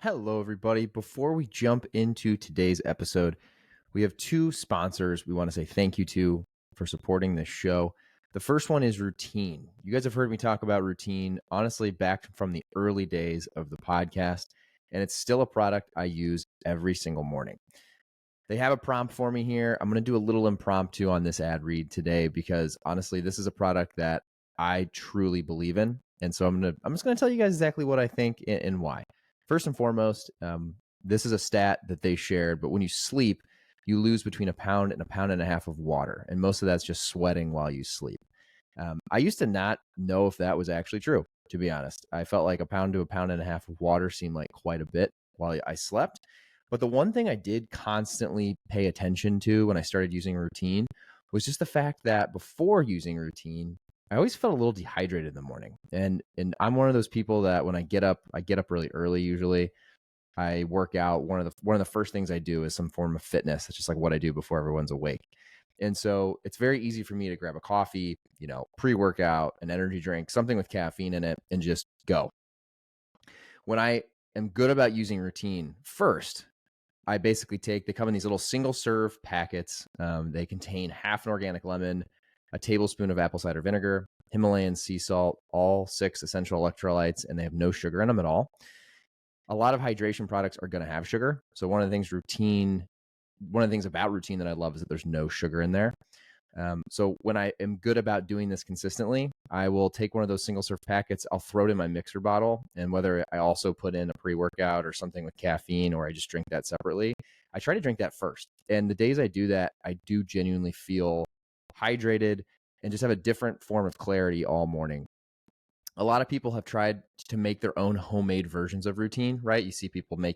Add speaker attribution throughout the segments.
Speaker 1: Hello, everybody. Before we jump into today's episode, we have two sponsors we want to say thank you to for supporting this show. The first one is Routine. You guys have heard me talk about Routine, honestly, back from the early days of the podcast, and it's still a product I use every single morning. They have a prompt for me here. I'm going to do a little impromptu on this ad read today because honestly, this is a product that I truly believe in. And so I'm just going to tell you guys exactly what I think and why. First and foremost, this is a stat that they shared, but when you sleep, you lose between a pound and a pound and a half of water. And most of that's just sweating while you sleep. I used to not know if that was actually true, to be honest. I felt like a pound to a pound and a half of water seemed like quite a bit while I slept. But the one thing I did constantly pay attention to when I started using Routine was just the fact that before using Routine, I always felt a little dehydrated in the morning. And I'm one of those people that when I get up really early usually. I work out. One of the first things I do is some form of fitness. It's just like what I do before everyone's awake. And so it's very easy for me to grab a coffee, pre-workout, an energy drink, something with caffeine in it, and just go. When I am good about using Routine, first, I basically they come in these little single serve packets. They contain half an organic lemon, a tablespoon of apple cider vinegar, Himalayan sea salt, all 6 essential electrolytes, and they have no sugar in them at all. A lot of hydration products are going to have sugar. So one of the things about Routine that I love is that there's no sugar in there. So when I am good about doing this consistently, I will take one of those single serve packets, I'll throw it in my mixer bottle, and whether I also put in a pre-workout or something with caffeine or I just drink that separately, I try to drink that first. And the days I do that, I do genuinely feel hydrated and just have a different form of clarity all morning. A lot of people have tried to make their own homemade versions of Routine, right? You see people they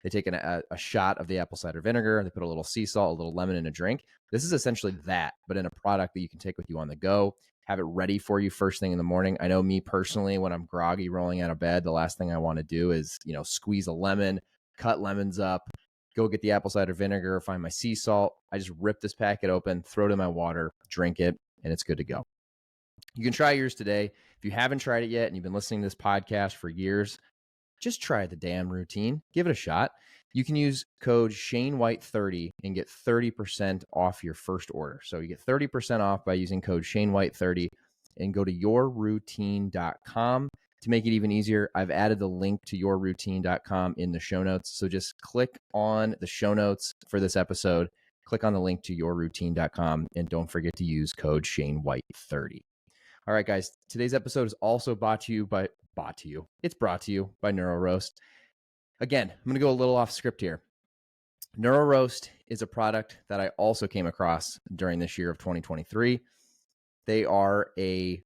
Speaker 1: take a shot of the apple cider vinegar, they put a little sea salt, a little lemon in a drink. This is essentially that, but in a product that you can take with you on the go, have it ready for you first thing in the morning. I know me personally, when I'm groggy rolling out of bed, the last thing I want to do is, squeeze a lemon, cut lemons up, go get the apple cider vinegar, find my sea salt. I just rip this packet open, throw it in my water, drink it, and it's good to go. You can try yours today. If you haven't tried it yet and you've been listening to this podcast for years, just try the damn Routine. Give it a shot. You can use code ShaneWhite30 and get 30% off your first order. So you get 30% off by using code ShaneWhite30 and go to yourroutine.com. To make it even easier, I've added the link to yourroutine.com in the show notes. So just click on the show notes for this episode, click on the link to yourroutine.com, and don't forget to use code ShaneWhite30. All right, guys, today's episode is also brought to you by Neuro Roast. Again, I'm going to go a little off script here. Neuro Roast is a product that I also came across during this year of 2023. They are a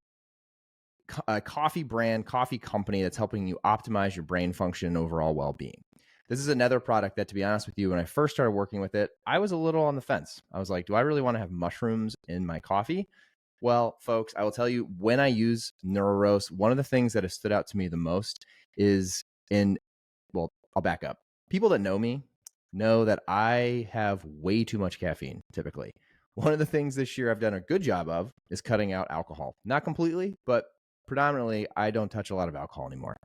Speaker 1: coffee company that's helping you optimize your brain function and overall well-being. This is another product that, to be honest with you, when I first started working with it, I was a little on the fence. I was like, do I really want to have mushrooms in my coffee? Well, folks, I will tell you, when I use NeuroRoast, one of the things that has stood out to me the most is I'll back up. People that know me know that I have way too much caffeine, typically. One of the things this year I've done a good job of is cutting out alcohol. Not completely, but predominantly, I don't touch a lot of alcohol anymore.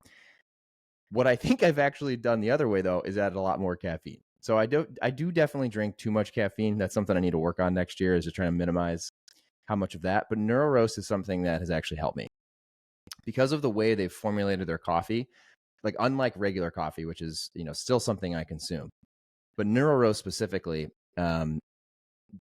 Speaker 1: What I think I've actually done the other way, though, is add a lot more caffeine. So I do definitely drink too much caffeine. That's something I need to work on next year, is just trying to minimize how much of that. But NeuroRoast is something that has actually helped me because of the way they've formulated their coffee. Like, unlike regular coffee, which is, still something I consume, but NeuroRoast specifically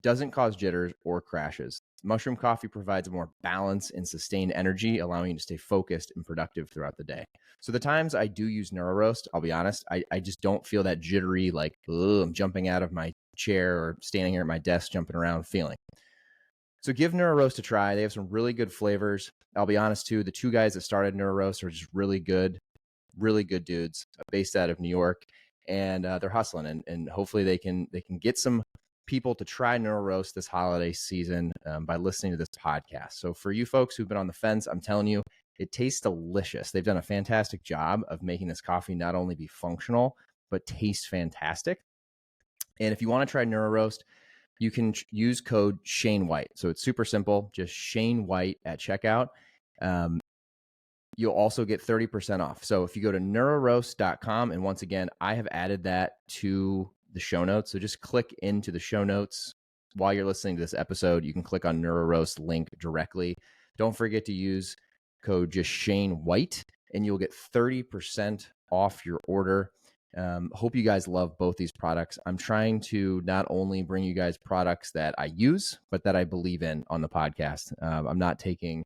Speaker 1: doesn't cause jitters or crashes. Mushroom coffee provides a more balance and sustained energy, allowing you to stay focused and productive throughout the day. So the times I do use NeuroRoast, I'll be honest, I just don't feel that jittery, like, I'm jumping out of my chair or standing here at my desk jumping around feeling. So give NeuroRoast a try. They have some really good flavors. I'll be honest too, the two guys that started NeuroRoast are just really good dudes based out of New York, and they're hustling, and hopefully they can get some people to try NeuroRoast this holiday season by listening to this podcast. So for you folks who've been on the fence, I'm telling you, it tastes delicious. They've done a fantastic job of making this coffee not only be functional, but taste fantastic. And if you want to try NeuroRoast, you can use code ShaneWhite. So it's super simple, just ShaneWhite at checkout. you'll also get 30% off. So if you go to neuroroast.com, and once again, I have added that to the show notes. So just click into the show notes while you're listening to this episode. You can click on NeuroRoast link directly. Don't forget to use code just Shane White, and you'll get 30% off your order. Hope you guys love both these products. I'm trying to not only bring you guys products that I use, but that I believe in on the podcast. I'm not taking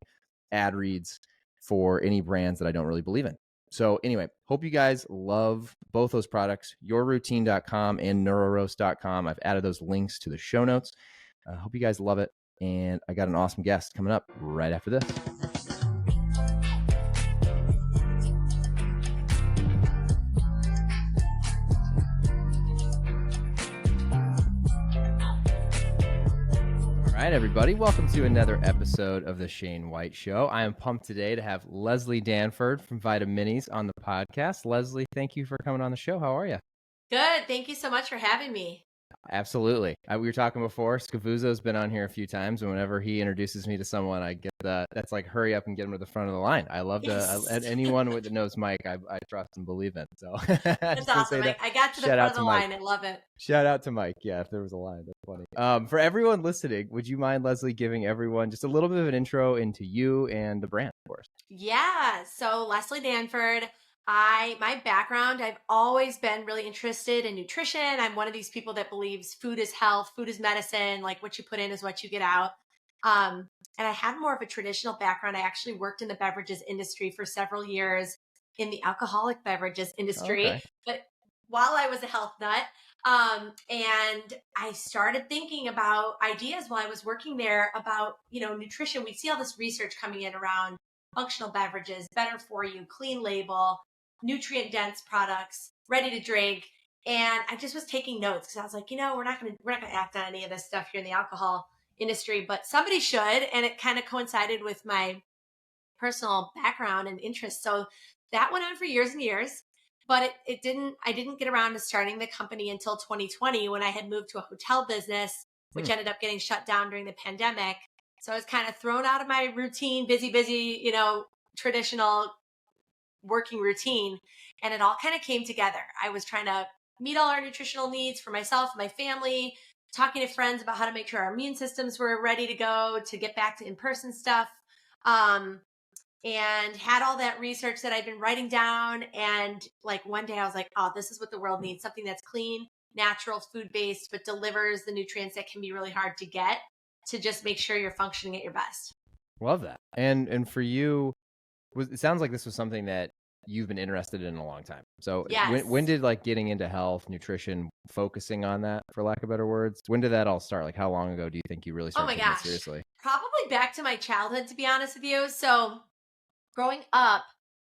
Speaker 1: ad reads for any brands that I don't really believe in. So anyway, hope you guys love both those products, yourroutine.com and neuroroast.com. I've added those links to the show notes. Hope you guys love it. And I got an awesome guest coming up right after this. All right, everybody. Welcome to another episode of the Shane White Show. I am pumped today to have Leslie Danford from Vitaminis on the podcast. Leslie, thank you for coming on the show. How are you?
Speaker 2: Good. Thank you so much for having me.
Speaker 1: Absolutely. We were talking before. Scavuzzo's been on here a few times, and whenever he introduces me to someone, I get that's like, hurry up and get him to the front of the line. I love to, anyone that knows Mike, I trust and believe in. So
Speaker 2: that's awesome. I got to the front of the line. I love it.
Speaker 1: Shout out to Mike. Yeah, if there was a line, that's funny. For everyone listening, would you mind, Leslie, giving everyone just a little bit of an intro into you and the brand, of course?
Speaker 2: Yeah. So Leslie Danford. My background, I've always been really interested in nutrition. I'm one of these people that believes food is health, food is medicine, like what you put in is what you get out. And I had more of a traditional background. I actually worked in the beverages industry for several years in the alcoholic beverages industry.
Speaker 1: Okay.
Speaker 2: But while I was a health nut, and I started thinking about ideas while I was working there about, nutrition. We see all this research coming in around functional beverages, better for you, clean label, nutrient dense products, ready to drink. And I just was taking notes because I was like, we're not going to act on any of this stuff here in the alcohol industry, but somebody should. And it kind of coincided with my personal background and interest. So that went on for years and years, but I didn't get around to starting the company until 2020 when I had moved to a hotel business, which ended up getting shut down during the pandemic. So I was kind of thrown out of my routine, busy, traditional working routine. And it all kind of came together. I was trying to meet all our nutritional needs for myself and my family, talking to friends about how to make sure our immune systems were ready to go to get back to in-person stuff. And had all that research that I'd been writing down. And like one day I was like, oh, this is what the world needs. Something that's clean, natural, food-based, but delivers the nutrients that can be really hard to get to just make sure you're functioning at your best.
Speaker 1: Love that. And for you, it sounds like this was something that you've been interested in a long time. So
Speaker 2: yes.
Speaker 1: when did like getting into health, nutrition, focusing on that, for lack of better words, when did that all start? Like how long ago do you think you really started taking it seriously?
Speaker 2: Probably back to my childhood, to be honest with you. So growing up,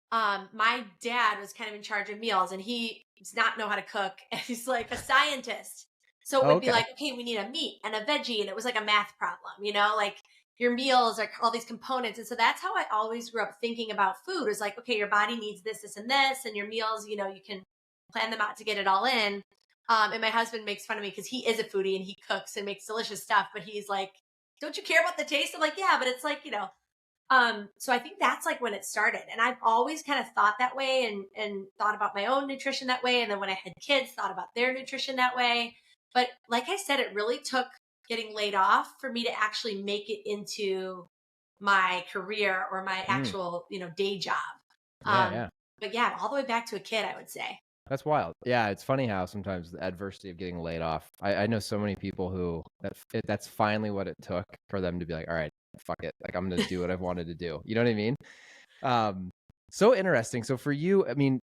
Speaker 2: my dad was kind of in charge of meals and he does not know how to cook. And he's like a scientist. So it would be like, okay, we need a meat and a veggie. And it was like a math problem, like your meals are all these components. And so that's how I always grew up thinking about food. Is like, okay, your body needs this, this, and this. And your meals, you can plan them out to get it all in. And my husband makes fun of me because he is a foodie and he cooks and makes delicious stuff. But he's like, don't you care about the taste? I'm like, yeah, but it's like, so I think that's like when it started. And I've always kind of thought that way and thought about my own nutrition that way. And then when I had kids, thought about their nutrition that way. But like I said, it really took getting laid off for me to actually make it into my career or my actual, day job. But yeah, all the way back to a kid, I would say.
Speaker 1: That's wild. Yeah, it's funny how sometimes the adversity of getting laid off. I know so many people who that's finally what it took for them to be like, all right, fuck it. Like I'm going to do what I've wanted to do. You know what I mean? So interesting. So for you, I mean,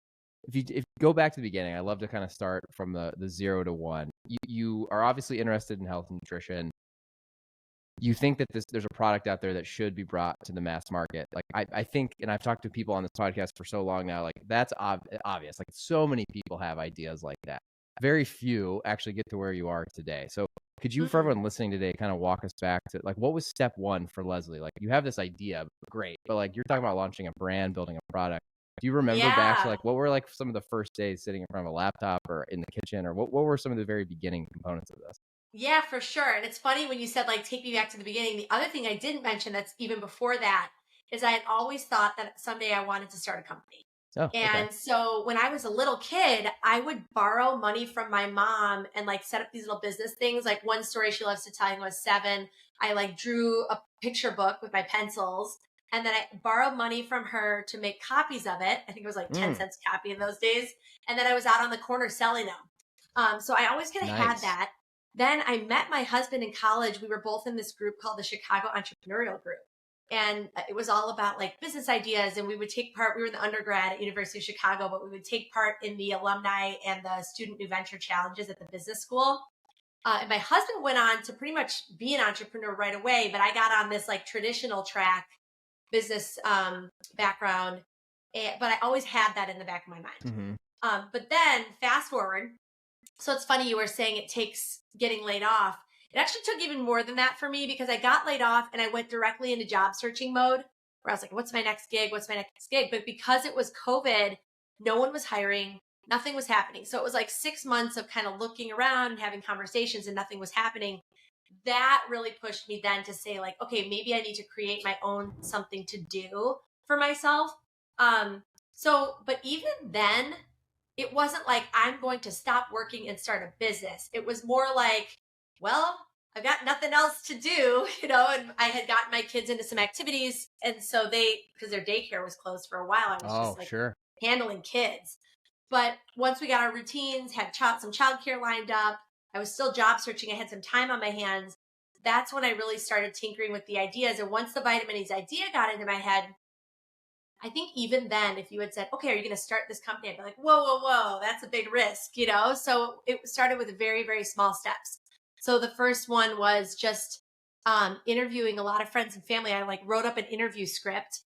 Speaker 1: if you go back to the beginning, I love to kind of start from the 0 to 1. You are obviously interested in health and nutrition. You think that there's a product out there that should be brought to the mass market. Like I think, and I've talked to people on this podcast for so long now, like that's obvious. Like so many people have ideas like that. Very few actually get to where you are today. So could you, for everyone listening today, kind of walk us back to like, what was step one for Leslie? Like you have this idea, great, but like you're talking about launching a brand, building a product. Do you remember back to like, what were like some of the first days sitting in front of a laptop or in the kitchen, or what were some of the very beginning components of this?
Speaker 2: Yeah, for sure. And it's funny when you said like, take me back to the beginning. The other thing I didn't mention that's even before that is I had always thought that someday I wanted to start a company.
Speaker 1: Oh, okay.
Speaker 2: And so when I was a little kid, I would borrow money from my mom and like set up these little business things. Like one story she loves to tell, when I was 7, I like drew a picture book with my pencils. And then I borrowed money from her to make copies of it. I think it was like 10 cents a copy in those days. And then I was out on the corner selling them. So I always kind of had
Speaker 1: Nice.
Speaker 2: that. Then I met my husband in college. We were both in this group called the Chicago Entrepreneurial Group. And it was all about like business ideas. And we would take part, we were in the undergrad at University of Chicago, but we would take part in the alumni and the student new venture challenges at the business school. And my husband went on to pretty much be an entrepreneur right away, but I got on this like traditional track business background. But I always had that in the back of my mind. But then fast forward. So it's funny, you were saying it takes getting laid off. It actually took even more than that for me, because I got laid off and I went directly into job searching mode, where I was like, what's my next gig? What's my next gig? But because it was COVID, no one was hiring, nothing was happening. So it was like 6 months of kind of looking around and having conversations and nothing was happening. That really pushed me then to say like, okay, maybe I need to create my own something to do for myself. But even then, it wasn't like I'm going to stop working and start a business. It was more like, well, I've got nothing else to do, and I had gotten my kids into some activities. And so because their daycare was closed for a while, I was just like
Speaker 1: Sure.
Speaker 2: handling kids. But once we got our routines, had some childcare lined up, I was still job searching. I had some time on my hands. That's when I really started tinkering with the ideas. And once the Vitaminis idea got into my head, I think even then, if you had said, okay, are you going to start this company? I'd be like, whoa, whoa, whoa, that's a big risk, So it started with very, very small steps. So the first one was just interviewing a lot of friends and family. I like wrote up an interview script.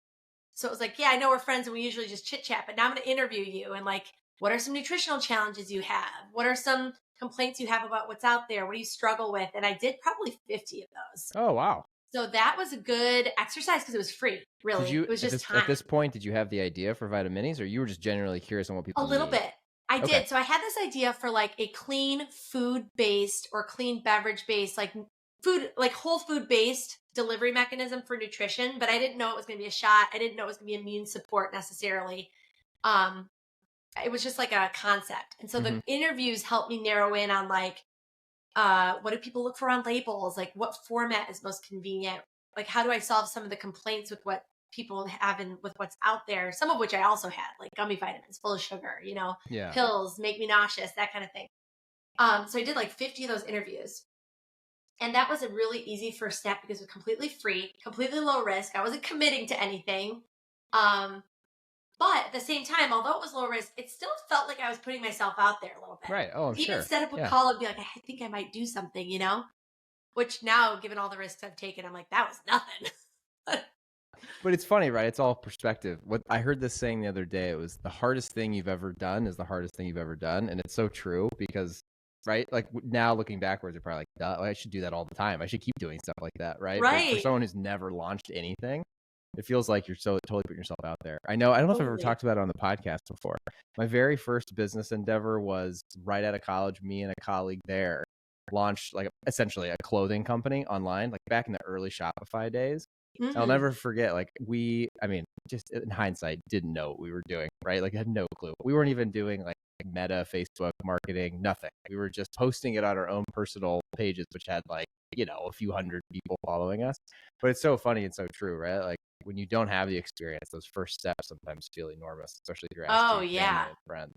Speaker 2: So it was like, yeah, I know we're friends and we usually just chit chat, but now I'm going to interview you. And like, what are some nutritional challenges you have? What are some complaints you have about what's out there? What do you struggle with? And I did probably 50 of those.
Speaker 1: Oh, wow.
Speaker 2: So that was a good exercise because it was free, really.
Speaker 1: Did you
Speaker 2: It was just
Speaker 1: at
Speaker 2: time.
Speaker 1: this point, did you have the idea for Vitaminis, or you were just genuinely curious on what people
Speaker 2: A little
Speaker 1: need?
Speaker 2: bit. I
Speaker 1: Okay.
Speaker 2: did. So I had this idea for like a clean food based or clean beverage based, like food, like whole food based delivery mechanism for nutrition, but I didn't know it was going to be a shot. I didn't know it was going to be immune support necessarily. Um, it was just like a concept. And so the interviews helped me narrow in on like, what do people look for on labels? Like what format is most convenient? Like how do I solve some of the complaints with what people have and with what's out there? Some of which I also had, like gummy vitamins full of sugar,
Speaker 1: Yeah.
Speaker 2: pills make me nauseous, that kind of thing. So I did like 50 of those interviews. And that was a really easy first step because it was completely free, completely low risk. I wasn't committing to anything. But at the same time, although it was low risk, it still felt like I was putting myself out there a little bit.
Speaker 1: Right. Oh, I'm
Speaker 2: Even
Speaker 1: sure.
Speaker 2: set up a call and be like, I think I might do something, Which now, given all the risks I've taken, I'm like, that was nothing.
Speaker 1: But it's funny, right? It's all perspective. What I heard this saying the other day, it was the hardest thing you've ever done is the hardest thing you've ever done. And it's so true because, right? Like now looking backwards, you're probably like, duh, I should do that all the time. I should keep doing stuff like that, right? But for
Speaker 2: Right.
Speaker 1: someone who's never launched anything, it feels like you're so totally putting yourself out there. I don't know if I've ever talked about it on the podcast before. My very first business endeavor was right out of college. Me and a colleague there launched like essentially a clothing company online, like back in the early Shopify days. I'll never forget, like just in hindsight, didn't know what we were doing, right? Like I had no clue. We weren't even doing like Meta, Facebook marketing, nothing. We were just posting it on our own personal pages, which had like, a few hundred people following us. But it's so funny and so true, right? Like when you don't have the experience, those first steps sometimes feel enormous, especially if you're asking family and friends.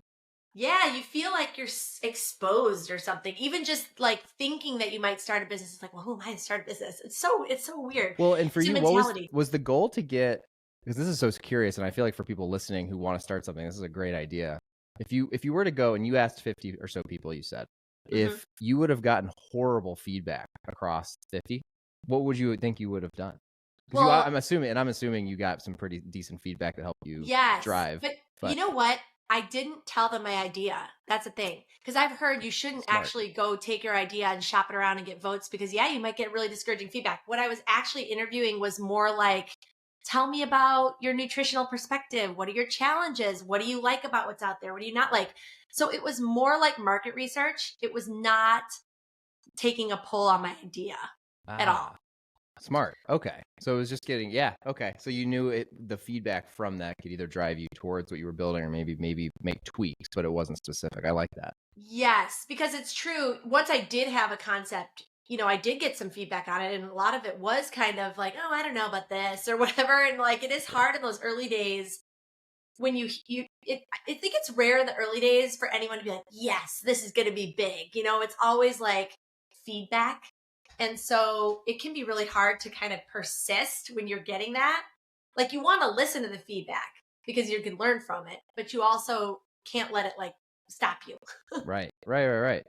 Speaker 2: Yeah, you feel like you're exposed or something. Even just like thinking that you might start a business, it's like, well, who am I to start a business? It's so weird.
Speaker 1: Well, and for
Speaker 2: it's
Speaker 1: you, what was the goal to get? Because this is so curious, and I feel like for people listening who want to start something, this is a great idea. If you were to go and you asked 50 or so people, you said, if you would have gotten horrible feedback across 50, what would you think you would have done? Well, I'm assuming you got some pretty decent feedback that helped you drive.
Speaker 2: But you know what? I didn't tell them my idea. That's the thing. Because I've heard you shouldn't actually go take your idea and shop it around and get votes because, you might get really discouraging feedback. What I was actually interviewing was more like, tell me about your nutritional perspective. What are your challenges? What do you like about what's out there? What do you not like? So it was more like market research. It was not taking a poll on my idea at all.
Speaker 1: Smart. Okay. So it was just getting, okay. So you knew the feedback from that could either drive you towards what you were building or maybe make tweaks, but it wasn't specific. I like that.
Speaker 2: Yes, because it's true. Once I did have a concept, I did get some feedback on it, and a lot of it was kind of like, oh, I don't know about this or whatever. And like, it is hard in those early days when I think it's rare in the early days for anyone to be like, yes, this is going to be big. It's always like feedback. And so it can be really hard to kind of persist when you're getting that. Like, you want to listen to the feedback because you can learn from it, but you also can't let it like stop you.
Speaker 1: Right.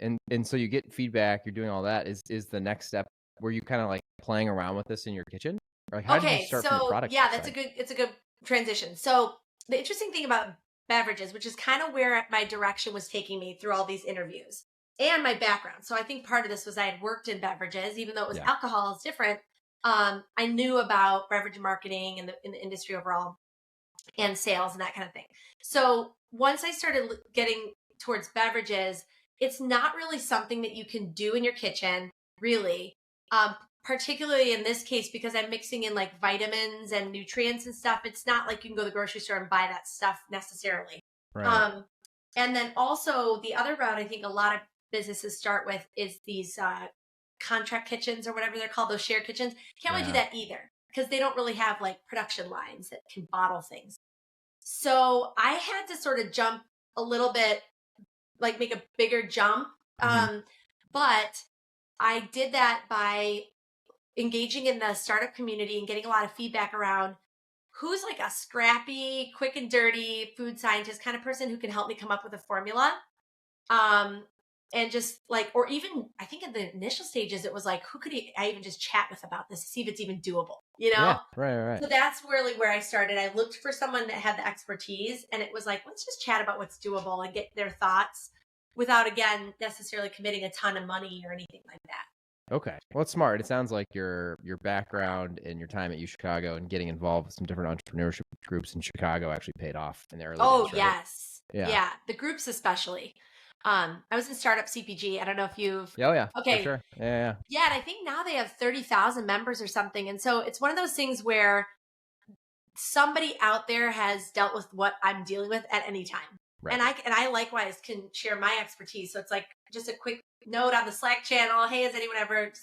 Speaker 1: And so you get feedback, you're doing all that. Is the next step, were you kind of like playing around with this in your kitchen? Or like, how did you
Speaker 2: Okay,
Speaker 1: start from the
Speaker 2: so
Speaker 1: product
Speaker 2: yeah,
Speaker 1: side?
Speaker 2: it's a good transition. So the interesting thing about beverages, which is kind of where my direction was taking me through all these interviews and my background. So I think part of this was I had worked in beverages, even though it was
Speaker 1: Yeah.
Speaker 2: alcohol, it's different. I knew about beverage marketing and in the industry overall and sales and that kind of thing. So once I started getting towards beverages, it's not really something that you can do in your kitchen, really. Um, Particularly in this case, because I'm mixing in like vitamins and nutrients and stuff. It's not like you can go to the grocery store and buy that stuff necessarily.
Speaker 1: Right.
Speaker 2: Um, and then also the other route I think a lot of businesses start with is these contract kitchens or whatever they're called, those shared kitchens. Can't really do
Speaker 1: Yeah.
Speaker 2: that either because they don't really have like production lines that can bottle things. So I had to sort of jump a little bit, like make a bigger jump.
Speaker 1: Mhm.
Speaker 2: But I did that by engaging in the startup community and getting a lot of feedback around who's like a scrappy, quick and dirty food scientist kind of person who can help me come up with a formula. Um, and just like, or even I think in the initial stages, it was like, I even just chat with about this to see if it's even doable,
Speaker 1: Yeah. Right.
Speaker 2: So that's really where I started. I looked for someone that had the expertise, and it was like, let's just chat about what's doable and get their thoughts without, again, necessarily committing a ton of money or anything like that.
Speaker 1: Okay. Well, it's smart. It sounds like your background and your time at U Chicago and getting involved with some different entrepreneurship groups in Chicago actually paid off in the early
Speaker 2: Oh,
Speaker 1: days, right?
Speaker 2: yes.
Speaker 1: Yeah.
Speaker 2: Yeah. The groups, especially. I was in startup CPG. I don't know if you've,
Speaker 1: Yeah, oh yeah, for
Speaker 2: okay.
Speaker 1: sure. Yeah.
Speaker 2: Yeah. And I think now they have 30,000 members or something. And so it's one of those things where somebody out there has dealt with what I'm dealing with at any time.
Speaker 1: Right.
Speaker 2: And I likewise can share my expertise. So it's like just a quick note on the Slack channel. Hey, does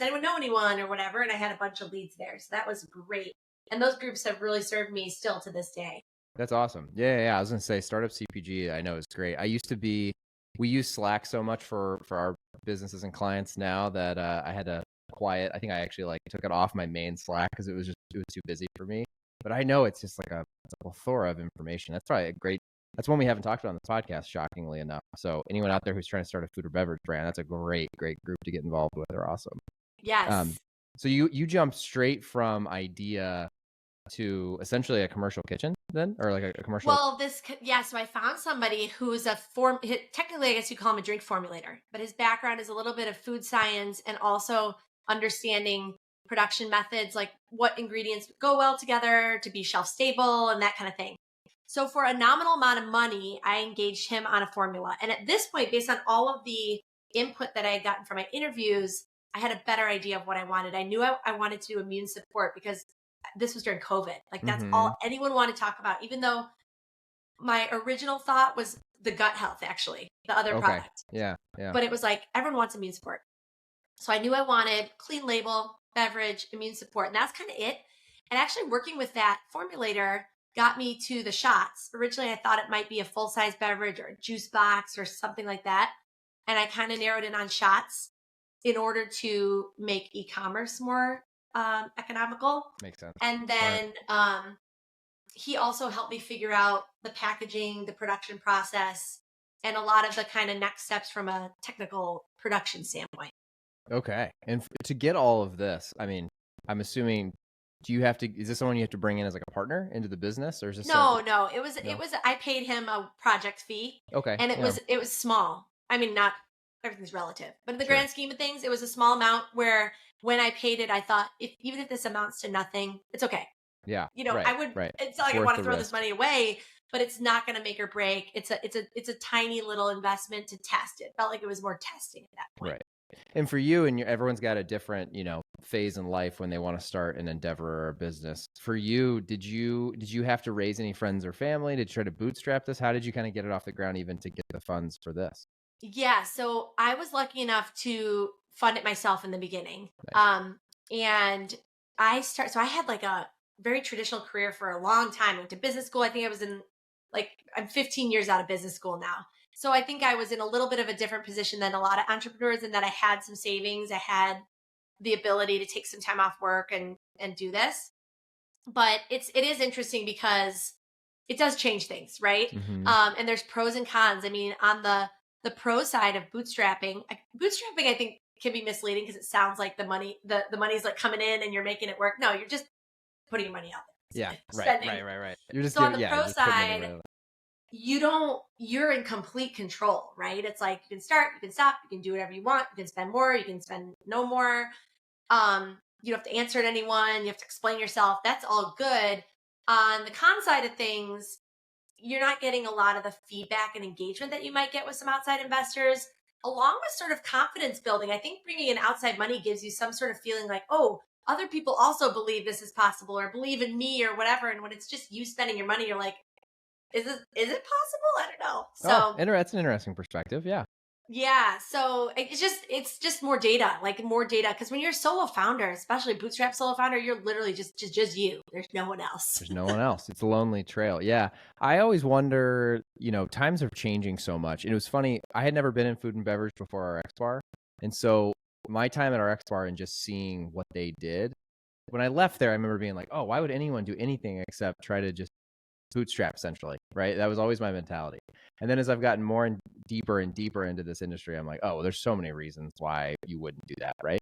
Speaker 2: anyone know anyone or whatever? And I had a bunch of leads there. So that was great. And those groups have really served me still to this day.
Speaker 1: That's awesome. Yeah. I was gonna say startup CPG. I know is great. We use Slack so much for our businesses and clients now that I had to quiet. I think I actually like took it off my main Slack because it was too busy for me. But I know it's just like a plethora of information. That's probably a great. That's one we haven't talked about on the podcast, shockingly enough. So anyone out there who's trying to start a food or beverage brand, that's a great group to get involved with. They're awesome.
Speaker 2: Yes.
Speaker 1: So you jumped straight from idea to essentially a commercial kitchen then, or like a commercial.
Speaker 2: Well, so I found somebody who's technically, I guess you call him a drink formulator, but his background is a little bit of food science and also understanding production methods, like what ingredients go well together to be shelf stable and that kind of thing. So for a nominal amount of money, I engaged him on a formula. And at this point, based on all of the input that I had gotten from my interviews, I had a better idea of what I wanted. I knew I wanted to do immune support because this was during COVID. Like that's all anyone wanted to talk about, even though my original thought was the gut health, actually, the other product.
Speaker 1: Yeah.
Speaker 2: But it was like, everyone wants immune support. So I knew I wanted clean label, beverage, immune support. And that's kind of it. And actually working with that formulator got me to the shots. Originally, I thought it might be a full-size beverage or a juice box or something like that. And I kind of narrowed in on shots in order to make e-commerce more economical.
Speaker 1: Makes sense.
Speaker 2: And then he also helped me figure out the packaging, the production process, and a lot of the kind of next steps from a technical production standpoint.
Speaker 1: Okay. And to get all of this, I mean, I'm assuming, is this someone you have to bring in as like a partner into the business, or is this
Speaker 2: No, it was, I paid him a project fee.
Speaker 1: Okay.
Speaker 2: And it was small. I mean, not everything's relative, but in the grand scheme of things, it was a small amount where when I paid it, I thought even if this amounts to nothing, it's okay.
Speaker 1: Yeah.
Speaker 2: I would, it's not like I want to throw this money away, but it's not going to make or break. It's a tiny little investment to test it. Felt like it was more testing at that point.
Speaker 1: Right. And for you, and everyone's got a different, phase in life when they want to start an endeavor or a business. For you, did you have to raise any friends or family? Did you try to bootstrap this? How did you kind of get it off the ground even to get the funds for this?
Speaker 2: Yeah, so I was lucky enough to fund it myself in the beginning.
Speaker 1: Nice.
Speaker 2: And so I had like a very traditional career for a long time. I went to business school. I think I was in I'm 15 years out of business school now. So I think I was in a little bit of a different position than a lot of entrepreneurs in that I had some savings. I had the ability to take some time off work and do this. But it is interesting because it does change things, right?
Speaker 1: Mm-hmm.
Speaker 2: And there's pros and cons. I mean, on the pro side of bootstrapping, I think can be misleading because it sounds like the money's like coming in and you're making it work. No, you're just putting your money out there.
Speaker 1: Yeah,
Speaker 2: Spending.
Speaker 1: right. You're just
Speaker 2: So on
Speaker 1: giving,
Speaker 2: the
Speaker 1: yeah,
Speaker 2: pro
Speaker 1: you're just putting money
Speaker 2: side,
Speaker 1: away.
Speaker 2: you're in complete control, right? It's like you can start, you can stop, you can do whatever you want, you can spend more, you can spend no more. You don't have to answer to anyone, you have to explain yourself. That's all good. On the con side of things, you're not getting a lot of the feedback and engagement that you might get with some outside investors, along with sort of confidence building. I think bringing in outside money gives you some sort of feeling like, oh, other people also believe this is possible or believe in me or whatever. And when it's just you spending your money, you're like, is it possible? I don't know. So
Speaker 1: That's an interesting perspective. Yeah.
Speaker 2: yeah, so it's just more data, because when you're a solo founder, especially bootstrap solo founder, you're literally just you. There's no one else.
Speaker 1: There's no one else. It's a lonely trail. Yeah. I always wonder, times are changing so much. And it was funny. I had never been in food and beverage before our X Bar. And so my time at our X Bar and just seeing what they did, when I left there, I remember being like, oh, why would anyone do anything except try to just bootstrap essentially, right? That was always my mentality. And then as I've gotten more and deeper into this industry, I'm like, oh, well, there's so many reasons why you wouldn't do that, right?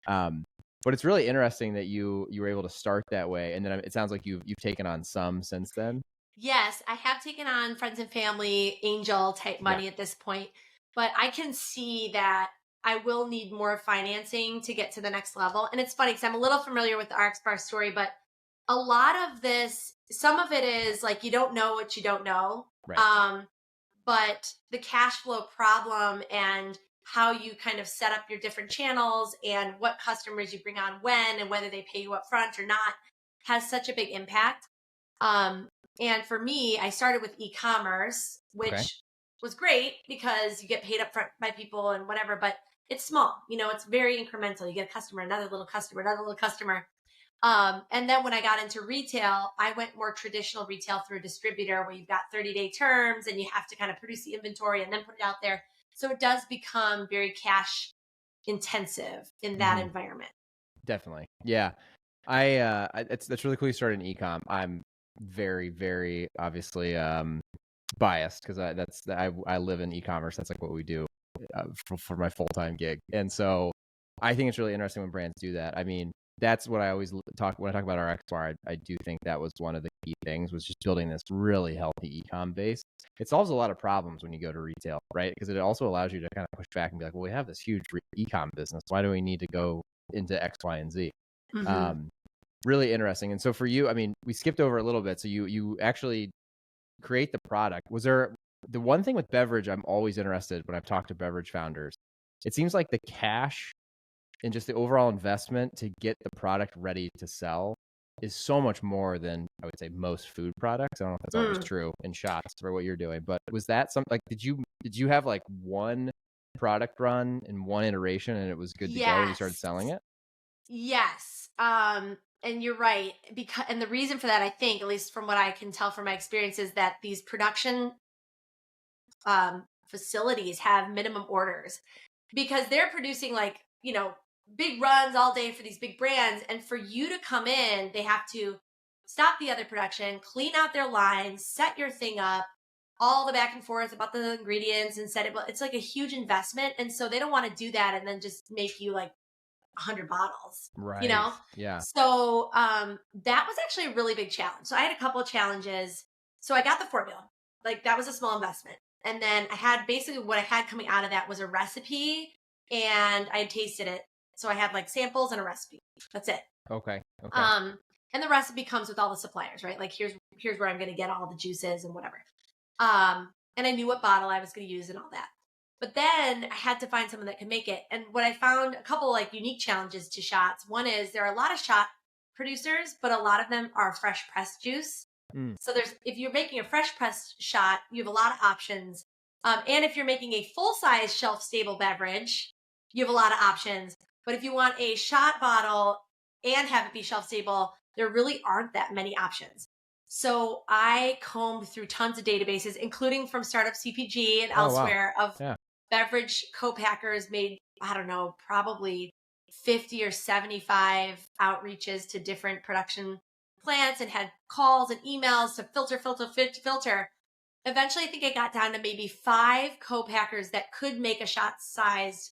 Speaker 1: But it's really interesting that you were able to start that way, and then it sounds like you've taken on some since then.
Speaker 2: Yes, I have taken on friends and family, angel type money at this point, but I can see that I will need more financing to get to the next level. And it's funny because I'm a little familiar with the RX Bar story, but a lot of this, some of it is like you don't know what you don't know.
Speaker 1: Right.
Speaker 2: But the cash flow problem and how you kind of set up your different channels and what customers you bring on when and whether they pay you up front or not has such a big impact. And for me, I started with e-commerce, which was great because you get paid up front by people and whatever, but it's small, it's very incremental. You get a customer, another little customer, another little customer. And then when I got into retail, I went more traditional retail through a distributor where you've got 30-day terms and you have to kind of produce the inventory and then put it out there. So it does become very cash intensive in that environment.
Speaker 1: Definitely. Yeah. That's really cool you started in e-com. I'm very, very obviously biased because I live in e-commerce. That's like what we do for my full-time gig. And so I think it's really interesting when brands do that. I mean, that's what I always talk when I talk about our X Bar. I do think that was one of the key things was just building this really healthy e-com base. It solves a lot of problems when you go to retail, right? Because it also allows you to kind of push back and be like, well, we have this huge e-com business. Why do we need to go into X, Y, and Z? Really interesting. And so for you, I mean, we skipped over a little bit. So you actually create the product. Was there the one thing with beverage I'm always interested when I've talked to beverage founders? It seems like the cash and just the overall investment to get the product ready to sell is so much more than I would say most food products. I don't know if that's always true in shots for what you're doing, but was that something like did you have like one product run in one iteration and it was good to go when you started selling it?
Speaker 2: Yes. And you're right. And the reason for that, I think, at least from what I can tell from my experience, is that these production facilities have minimum orders because they're producing big runs all day for these big brands. And for you to come in, they have to stop the other production, clean out their lines, set your thing up, all the back and forth about the ingredients and set it. It's like a huge investment. And so they don't want to do that and then just make you like 100 bottles,
Speaker 1: Right. Yeah.
Speaker 2: So that was actually a really big challenge. So I had a couple of challenges. So I got the formula. Like that was a small investment. And then I had basically what I had coming out of that was a recipe and I had tasted it. So I had like samples and a recipe. That's it.
Speaker 1: Okay.
Speaker 2: And the recipe comes with all the suppliers, right? Like here's where I'm going to get all the juices and whatever. And I knew what bottle I was going to use and all that. But then I had to find someone that could make it. And what I found, a couple like unique challenges to shots. One is there are a lot of shot producers, but a lot of them are fresh pressed juice.
Speaker 1: Mm.
Speaker 2: So if you're making a fresh pressed shot, you have a lot of options. And if you're making a full size shelf stable beverage, you have a lot of options. But if you want a shot bottle and have it be shelf stable, there really aren't that many options. So I combed through tons of databases, including from Startup CPG and elsewhere, of beverage co-packers, made, I don't know, probably 50 or 75 outreaches to different production plants, and had calls and emails to filter. Eventually, I think I got down to maybe 5 co-packers that could make a shot-sized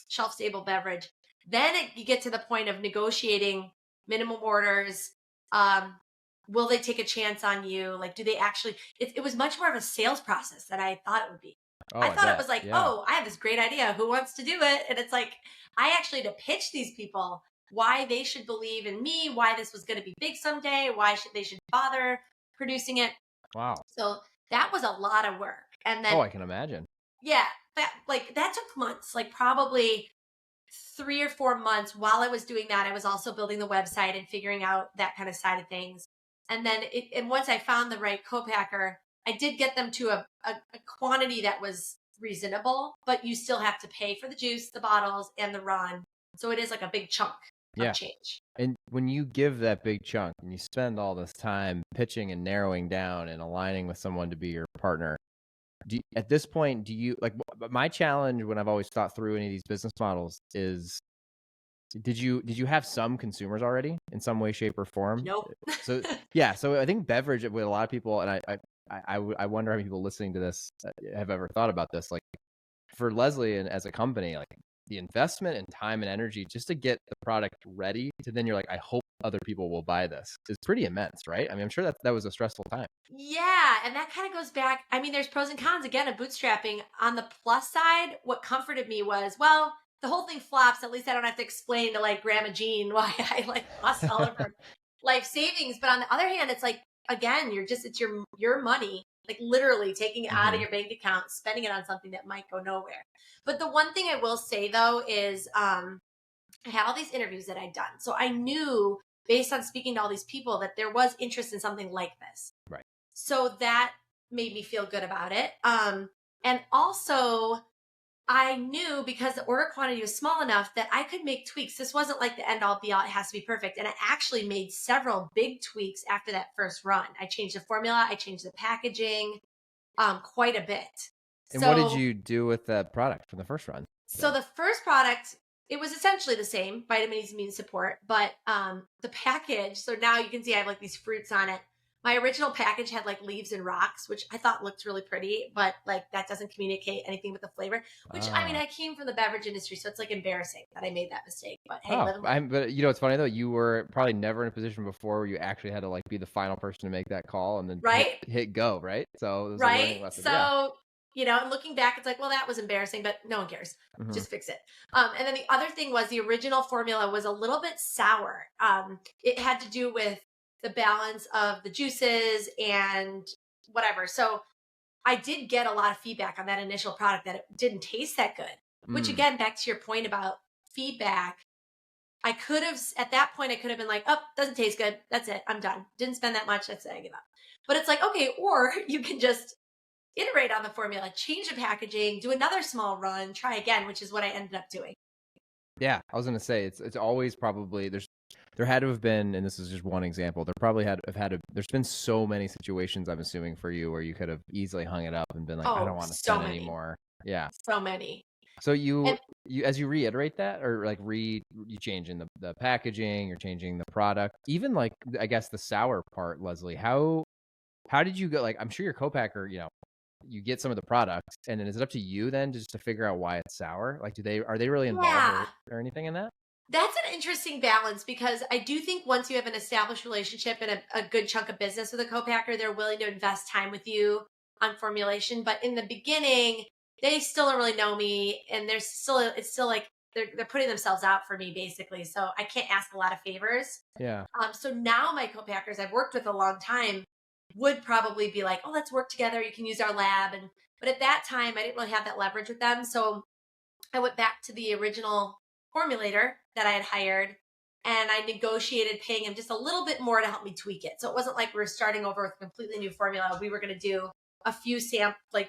Speaker 2: shelf-stable beverage. Then you get to the point of negotiating minimum orders. Will they take a chance on you? Like, do they actually? It was much more of a sales process than I thought it would be. I thought it was like, oh, I have this great idea. Who wants to do it? And it's like, I actually had to pitch these people why they should believe in me, why this was going to be big someday, why they should bother producing it.
Speaker 1: Wow.
Speaker 2: So that was a lot of work. And then,
Speaker 1: I can imagine.
Speaker 2: Yeah, that took months, like probably 3 or 4 months. While I was doing that, I was also building the website and figuring out that kind of side of things. And then and once I found the right co-packer, I did get them to a quantity that was reasonable, but you still have to pay for the juice, the bottles, and the run. So it is like a big chunk of change.
Speaker 1: And when you give that big chunk and you spend all this time pitching and narrowing down and aligning with someone to be your partner, at this point, do you like, my challenge when I've always thought through any of these business models is, did you have some consumers already in some way, shape, or form?
Speaker 2: Nope.
Speaker 1: So I think beverage with a lot of people, and I wonder how many people listening to this have ever thought about this. Like, for Leslie and as a company, like the investment and time and energy just to get the product ready to then you're like, I hope other people will buy this, is pretty immense, right? I mean, I'm sure that was a stressful time.
Speaker 2: Yeah, and that kind of goes back. I mean, there's pros and cons again of bootstrapping. On the plus side, what comforted me was, well, the whole thing flops. At least I don't have to explain to like Grandma Jean why I like lost all of her life savings. But on the other hand, it's like, again, it's your money, like literally taking it out of your bank account, spending it on something that might go nowhere. But the one thing I will say though is, I had all these interviews that I'd done, so I knew based on speaking to all these people that there was interest in something like this.
Speaker 1: Right.
Speaker 2: So that made me feel good about it. And also, I knew because the order quantity was small enough that I could make tweaks. This wasn't like the end all be all. It has to be perfect. And I actually made several big tweaks after that first run. I changed the formula. I changed the packaging quite a bit.
Speaker 1: And what did you do with that product from the first run?
Speaker 2: So the first product, it was essentially the same, Vitaminis Immune Support, but the package, so now you can see I have like these fruits on it. My original package had like leaves and rocks, which I thought looked really pretty, but like that doesn't communicate anything with the flavor, which I mean, I came from the beverage industry, so it's like embarrassing that I made that mistake, but hey,
Speaker 1: but you know, it's funny though, you were probably never in a position before where you actually had to like be the final person to make that call and then hit go, right? So it was a learning lesson.
Speaker 2: So, you know, and looking back, it's like, well, that was embarrassing, but no one cares. Just fix it. And then the other thing was the original formula was a little bit sour. It had to do with the balance of the juices and whatever. So I did get a lot of feedback on that initial product that it didn't taste that good, which again, back to your point about feedback, I could have, at that point, I could have been like, oh, doesn't taste good. That's it. I'm done. Didn't spend that much. That's it. I give up. But it's like, okay, or you can just iterate on the formula, change the packaging, do another small run, try again, which is what I ended up doing.
Speaker 1: Yeah, I was going to say, it's always probably, there had to have been, and this is just one example, there's been so many situations, I'm assuming, for you where you could have easily hung it up and been like, I don't want to spend anymore. Yeah.
Speaker 2: So many.
Speaker 1: So you as you reiterate that, or like you changing the packaging, you're changing the product, even like, I guess the sour part, Leslie, how did you go? Like, I'm sure your co-packer, you know, you get some of the products, and then is it up to you then just to figure out why it's sour? Like, are they really involved or anything in that?
Speaker 2: That's an interesting balance, because I do think once you have an established relationship and a good chunk of business with a co-packer, they're willing to invest time with you on formulation. But in the beginning, they still don't really know me, and it's still like they're putting themselves out for me basically. So I can't ask a lot of favors.
Speaker 1: Yeah.
Speaker 2: So now my co-packers I've worked with a long time would probably be like, oh, let's work together. You can use our lab. But at that time, I didn't really have that leverage with them. So I went back to the original formulator that I had hired, and I negotiated paying him just a little bit more to help me tweak it. So it wasn't like we were starting over with a completely new formula. We were going to do a few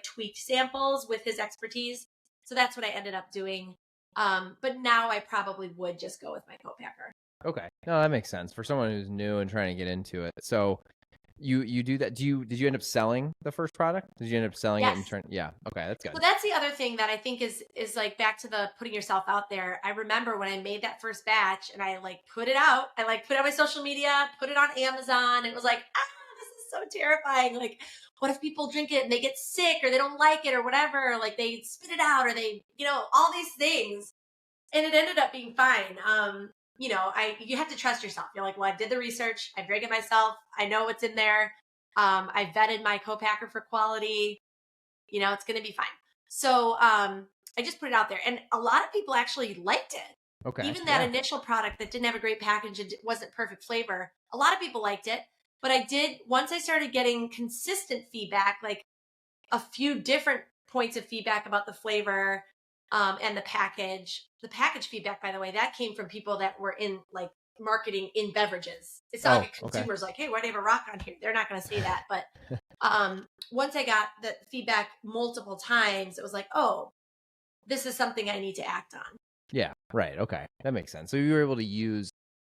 Speaker 2: tweaked samples with his expertise. So that's what I ended up doing. But now I probably would just go with my co-packer.
Speaker 1: Okay. No, that makes sense for someone who's new and trying to get into it. So you do that. Did you end up selling the first product? Did you end up selling it
Speaker 2: Yes.
Speaker 1: and turn? Yeah. Okay, that's good.
Speaker 2: So that's the other thing that I think is like back to the putting yourself out there. I remember when I made that first batch and I like put it out. I like put it on my social media, put it on Amazon. It was like, this is so terrifying. Like, what if people drink it and they get sick or they don't like it or whatever? Like they spit it out or they, all these things. And it ended up being fine. You have to trust yourself. You're like, well, I did the research. I drank it myself. I know what's in there. I vetted my co-packer for quality. It's going to be fine. So I just put it out there. And a lot of people actually liked it.
Speaker 1: Okay.
Speaker 2: Even that initial product that didn't have a great package and wasn't perfect flavor, a lot of people liked it. But once I started getting consistent feedback, like a few different points of feedback about the flavor and the package. The package feedback, by the way, that came from people that were in like marketing in beverages. It's not like a consumer's like, hey, why do you have a rock on here? They're not going to say that. But once I got the feedback multiple times, it was like, oh, this is something I need to act on.
Speaker 1: Yeah, right. Okay. That makes sense. So you were able to use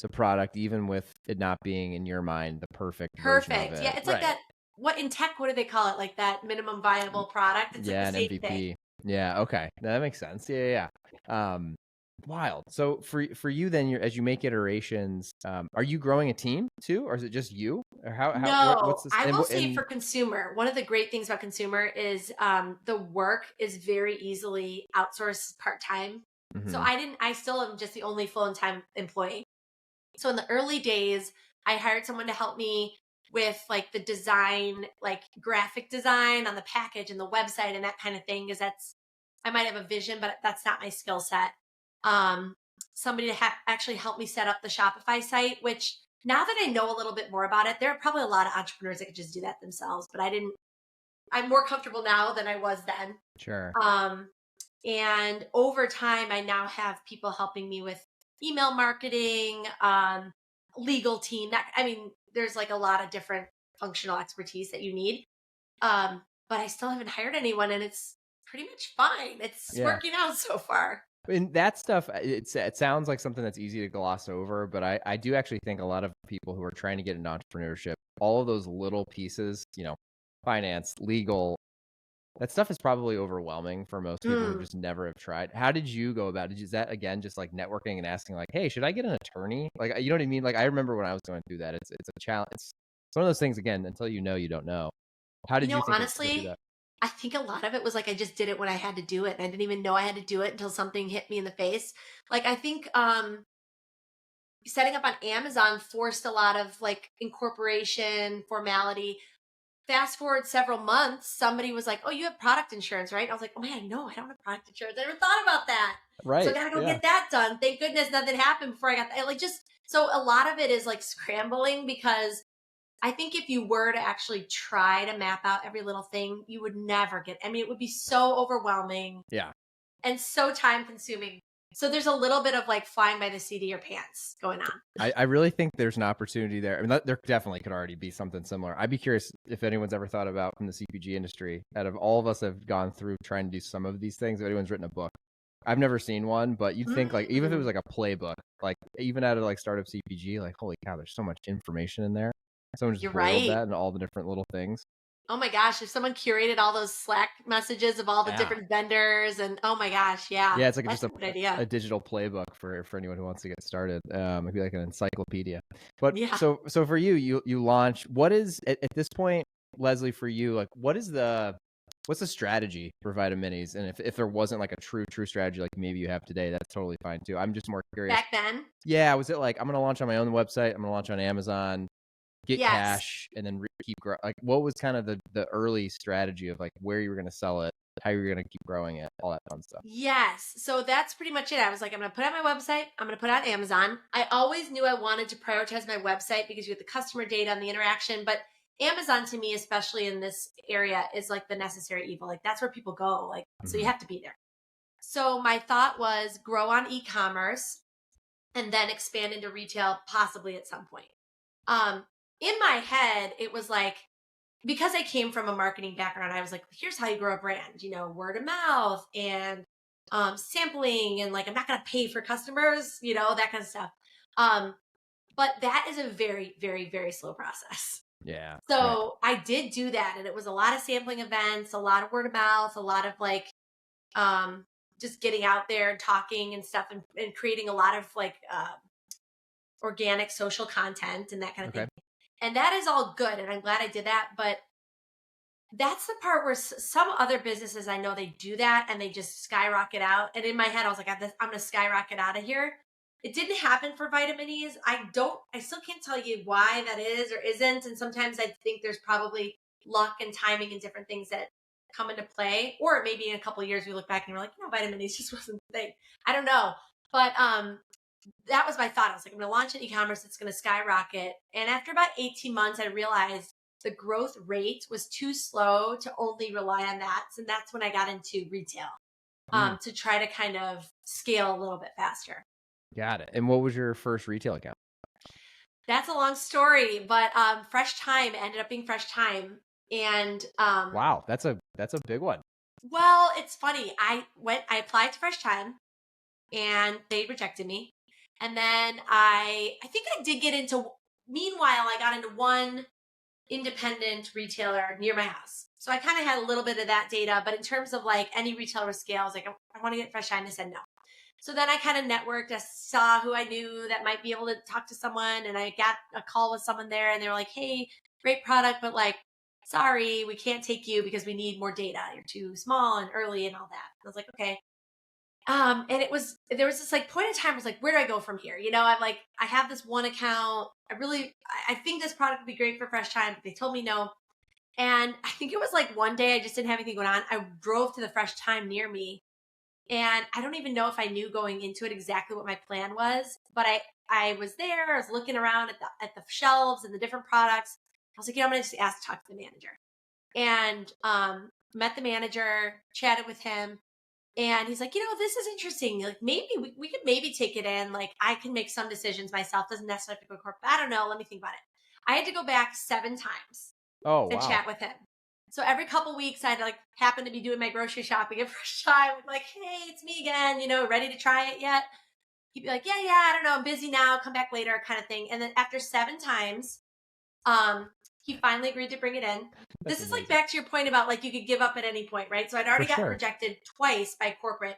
Speaker 1: the product even with it not being in your mind the perfect version of it.
Speaker 2: Yeah, it's like that. What in tech, what do they call it? Like that minimum viable product? It's like the same
Speaker 1: an MVP.
Speaker 2: thing.
Speaker 1: Yeah, okay. That makes sense. Yeah. Wild. So for you then, as you make iterations, are you growing a team too, or is it just you? Or what's
Speaker 2: No,
Speaker 1: this?
Speaker 2: I will say for consumer, one of the great things about consumer is the work is very easily outsourced part-time. So I still am just the only full-time employee. So in the early days, I hired someone to help me with like the design, like graphic design on the package and the website and that kind of thing. Because I might have a vision, but that's not my skill set. Somebody to actually help me set up the Shopify site, which now that I know a little bit more about it, there are probably a lot of entrepreneurs that could just do that themselves, but I'm more comfortable now than I was then.
Speaker 1: Sure.
Speaker 2: And over time, I now have people helping me with email marketing, legal team. There's like a lot of different functional expertise that you need. But I still haven't hired anyone, and it's pretty much fine. It's working out so far.
Speaker 1: And that stuff, it sounds like something that's easy to gloss over, but I do actually think a lot of people who are trying to get into entrepreneurship, all of those little pieces, finance, legal, that stuff is probably overwhelming for most people who just never have tried. How did you go about it? Is that, again, just like networking and asking like, hey, should I get an attorney? Like, you know what I mean? Like, I remember when I was going through that, it's a challenge. It's one of those things, again, until you know, you don't know. How did you think
Speaker 2: honestly,
Speaker 1: to do that?
Speaker 2: I think a lot of it was like I just did it when I had to do it. And I didn't even know I had to do it until something hit me in the face. Like I think setting up on Amazon forced a lot of like incorporation, formality. Fast forward several months, somebody was like, oh, you have product insurance, right? And I was like, oh man, no, I don't have product insurance. I never thought about that.
Speaker 1: Right.
Speaker 2: So I gotta go get that done. Thank goodness nothing happened before I got that. So a lot of it is like scrambling, because I think if you were to actually try to map out every little thing, you would never it would be so overwhelming.
Speaker 1: Yeah.
Speaker 2: And so time consuming. So there's a little bit of like flying by the seat of your pants going on.
Speaker 1: I really think there's an opportunity there. I mean, there definitely could already be something similar. I'd be curious if anyone's ever thought about, from the CPG industry, out of all of us have gone through trying to do some of these things, if anyone's written a book. I've never seen one, but you'd think like, even if it was like a playbook, like even out of like startup CPG, like, holy cow, there's so much information in there. Someone just boiled that and all the different little things.
Speaker 2: Oh my gosh, if someone curated all those Slack messages of all the different vendors, and oh my gosh, yeah.
Speaker 1: Yeah, it's like just a digital playbook for anyone who wants to get started. It'd be like an encyclopedia. But so for you launch, what is at this point, Leslie, for you, like what's the strategy for Vitaminis? And if there wasn't like a true strategy like maybe you have today, that's totally fine too. I'm just more curious.
Speaker 2: Back then?
Speaker 1: Yeah, was it like, I'm going to launch on my own website, I'm going to launch on Amazon, get cash, and then keep growing? Like, what was kind of the early strategy of like where you were going to sell it, how you were going to keep growing it, all that fun stuff?
Speaker 2: Yes. So that's pretty much it. I was like, I'm going to put it on my website. I'm going to put it on Amazon. I always knew I wanted to prioritize my website because you get the customer data and the interaction, but Amazon to me, especially in this area, is like the necessary evil. Like that's where people go. Like, so you have to be there. So my thought was grow on e-commerce and then expand into retail possibly at some point. In my head, it was like, because I came from a marketing background, I was like, here's how you grow a brand, word of mouth and sampling and like, I'm not going to pay for customers, that kind of stuff. But that is a very, very, very slow process.
Speaker 1: Yeah.
Speaker 2: So I did do that. And it was a lot of sampling events, a lot of word of mouth, a lot of like, just getting out there and talking and stuff and creating a lot of like organic social content and that kind of thing. And that is all good. And I'm glad I did that. But that's the part where some other businesses, I know they do that and they just skyrocket out. And in my head, I was like, I'm going to skyrocket out of here. It didn't happen for Vitaminis. I still can't tell you why that is or isn't. And sometimes I think there's probably luck and timing and different things that come into play. Or maybe in a couple of years, we look back and we're like, Vitaminis just wasn't the thing. I don't know. But that was my thought. I was like, I'm going to launch an e-commerce. It's going to skyrocket. And after about 18 months, I realized the growth rate was too slow to only rely on that. And that's when I got into retail to try to kind of scale a little bit faster.
Speaker 1: Got it. And what was your first retail account?
Speaker 2: That's a long story, but Fresh Time ended up being Fresh Time. And
Speaker 1: wow, that's a big one.
Speaker 2: Well, it's funny. I applied to Fresh Time and they rejected me. And then I think I did get into, meanwhile, I got into one independent retailer near my house. So I kind of had a little bit of that data, but in terms of like any retailer with scale, I was like, I want to get Fresh Time. They said no. So then I kind of networked. I saw who I knew that might be able to talk to someone. And I got a call with someone there and they were like, hey, great product, but like, sorry, we can't take you because we need more data. You're too small and early and all that. I was like, okay. And there was this like point in time, I was like, where do I go from here? I'm like, I have this one account. I think this product would be great for Fresh Time, but they told me no. And I think it was like one day I just didn't have anything going on. I drove to the Fresh Time near me. And I don't even know if I knew going into it exactly what my plan was, but I was there, I was looking around at the shelves and the different products. I was like, I'm going to just talk to the manager. And met the manager, chatted with him. And he's like, this is interesting. Like maybe we could maybe take it in. Like I can make some decisions myself. Doesn't necessarily have to go corporate. I don't know. Let me think about it. I had to go back 7 times and chat with him. So every couple weeks I'd like happen to be doing my grocery shopping at Fresh Time. I'm like, hey, it's me again, ready to try it yet? He'd be like, yeah, I don't know. I'm busy now. Come back later kind of thing. And then after 7 times, he finally agreed to bring it in. This is like back to your point about like you could give up at any point, right? So I'd already gotten rejected twice by corporate,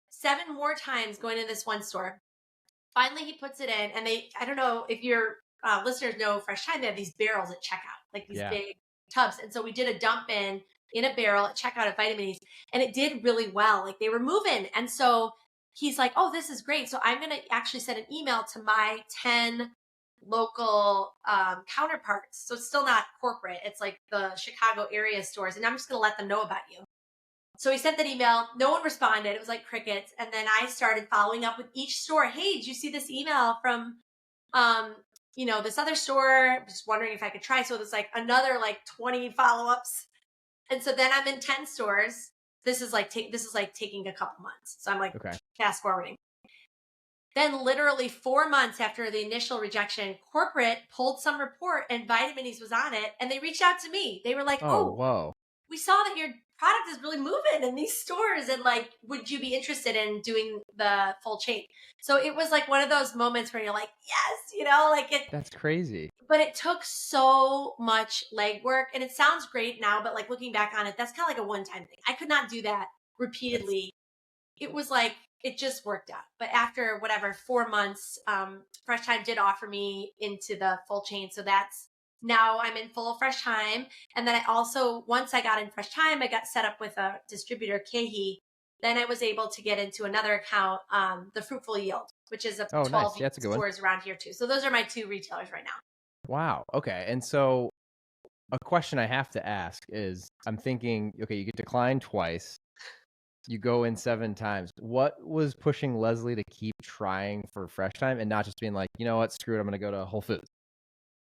Speaker 2: 7 more times going to this one store. Finally, he puts it in, and I don't know if your listeners know Fresh Time, they have these barrels at checkout, like these big tubs. And so we did a dump in a barrel at checkout at Vitaminis, and it did really well. Like they were moving. And so he's like, oh, this is great. So I'm going to actually send an email to my 10 local counterparts. So it's still not corporate. It's like the Chicago area stores. And I'm just going to let them know about you. So he sent that email. No one responded. It was like crickets. And then I started following up with each store. Hey, did you see this email from, this other store? Just wondering if I could try. So it was like another like 20 follow-ups. And so then I'm in 10 stores. This is like taking a couple months. So I'm like fast forwarding. Then literally 4 months after the initial rejection, corporate pulled some report and Vitaminis was on it. And they reached out to me. They were like,
Speaker 1: whoa.
Speaker 2: We saw that your product is really moving in these stores. And like, would you be interested in doing the full chain? So it was like one of those moments where you're like, yes,
Speaker 1: that's crazy.
Speaker 2: But it took so much legwork and it sounds great now, but like looking back on it, that's kind of like a one-time thing. I could not do that repeatedly. It was like, it just worked out. But after 4 months, Fresh Time did offer me into the full chain. So that's now I'm in full Fresh Time. And then I also, once I got in Fresh Time, I got set up with a distributor, Kehi. Then I was able to get into another account, the Fruitful Yield, which is 12 stores around here too. So those are my 2 retailers right now.
Speaker 1: Wow. Okay. And so a question I have to ask is, I'm thinking, okay, you get declined twice. You go in 7 times. What was pushing Leslie to keep trying for Fresh Time and not just being like, you know what, screw it, I'm going to go to Whole Foods?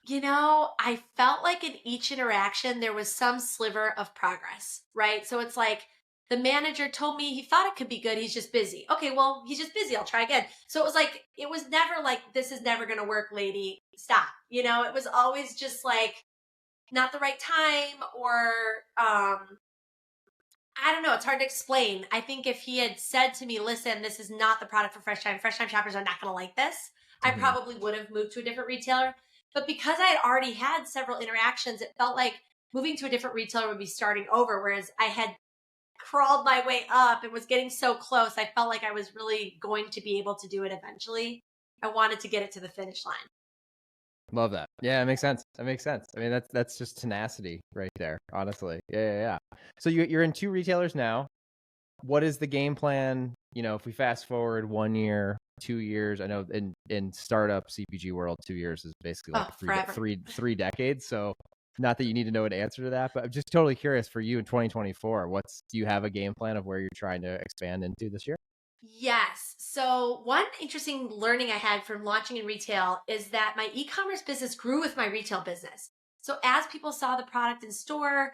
Speaker 2: I felt like in each interaction, there was some sliver of progress, right? So it's like the manager told me he thought it could be good. He's just busy. Okay, well, he's just busy. I'll try again. So it was like, it was never like, this is never going to work, lady. Stop. It was always just like not the right time or, I don't know. It's hard to explain. I think if he had said to me, listen, this is not the product for Fresh Time shoppers are not going to like this, I
Speaker 1: Mm-hmm.
Speaker 2: probably would have moved to a different retailer. But because I had already had several interactions, it felt like moving to a different retailer would be starting over. Whereas I had crawled my way up and was getting so close, I felt like I was really going to be able to do it eventually. I wanted to get it to the finish line.
Speaker 1: Love that. Yeah, it makes sense. That makes sense. I mean, that's just tenacity right there, honestly. Yeah. So you're in 2 retailers now. What is the game plan? If we fast forward 1 year, 2 years, I know in startup CPG world, 2 years is basically like
Speaker 2: Oh, forever.
Speaker 1: three decades. So not that you need to know an answer to that, but I'm just totally curious for you in 2024. Do you have a game plan of where you're trying to expand into this year?
Speaker 2: Yes. So, one interesting learning I had from launching in retail is that my e commerce business grew with my retail business. So, as people saw the product in store,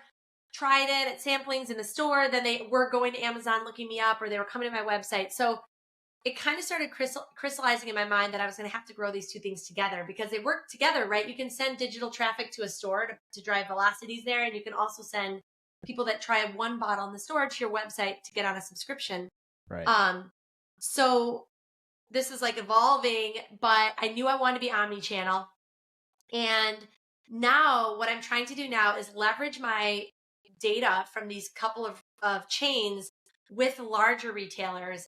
Speaker 2: tried it at samplings in the store, then they were going to Amazon looking me up or they were coming to my website. So, it kind of started crystallizing in my mind that I was going to have to grow these two things together because they work together, right? You can send digital traffic to a store to drive velocities there, and you can also send people that try one bottle in the store to your website to get on a subscription.
Speaker 1: Right.
Speaker 2: um, so this is like evolving, but I knew I wanted to be omni-channel. And now what I'm trying to do now is leverage my data from these couple of chains with larger retailers.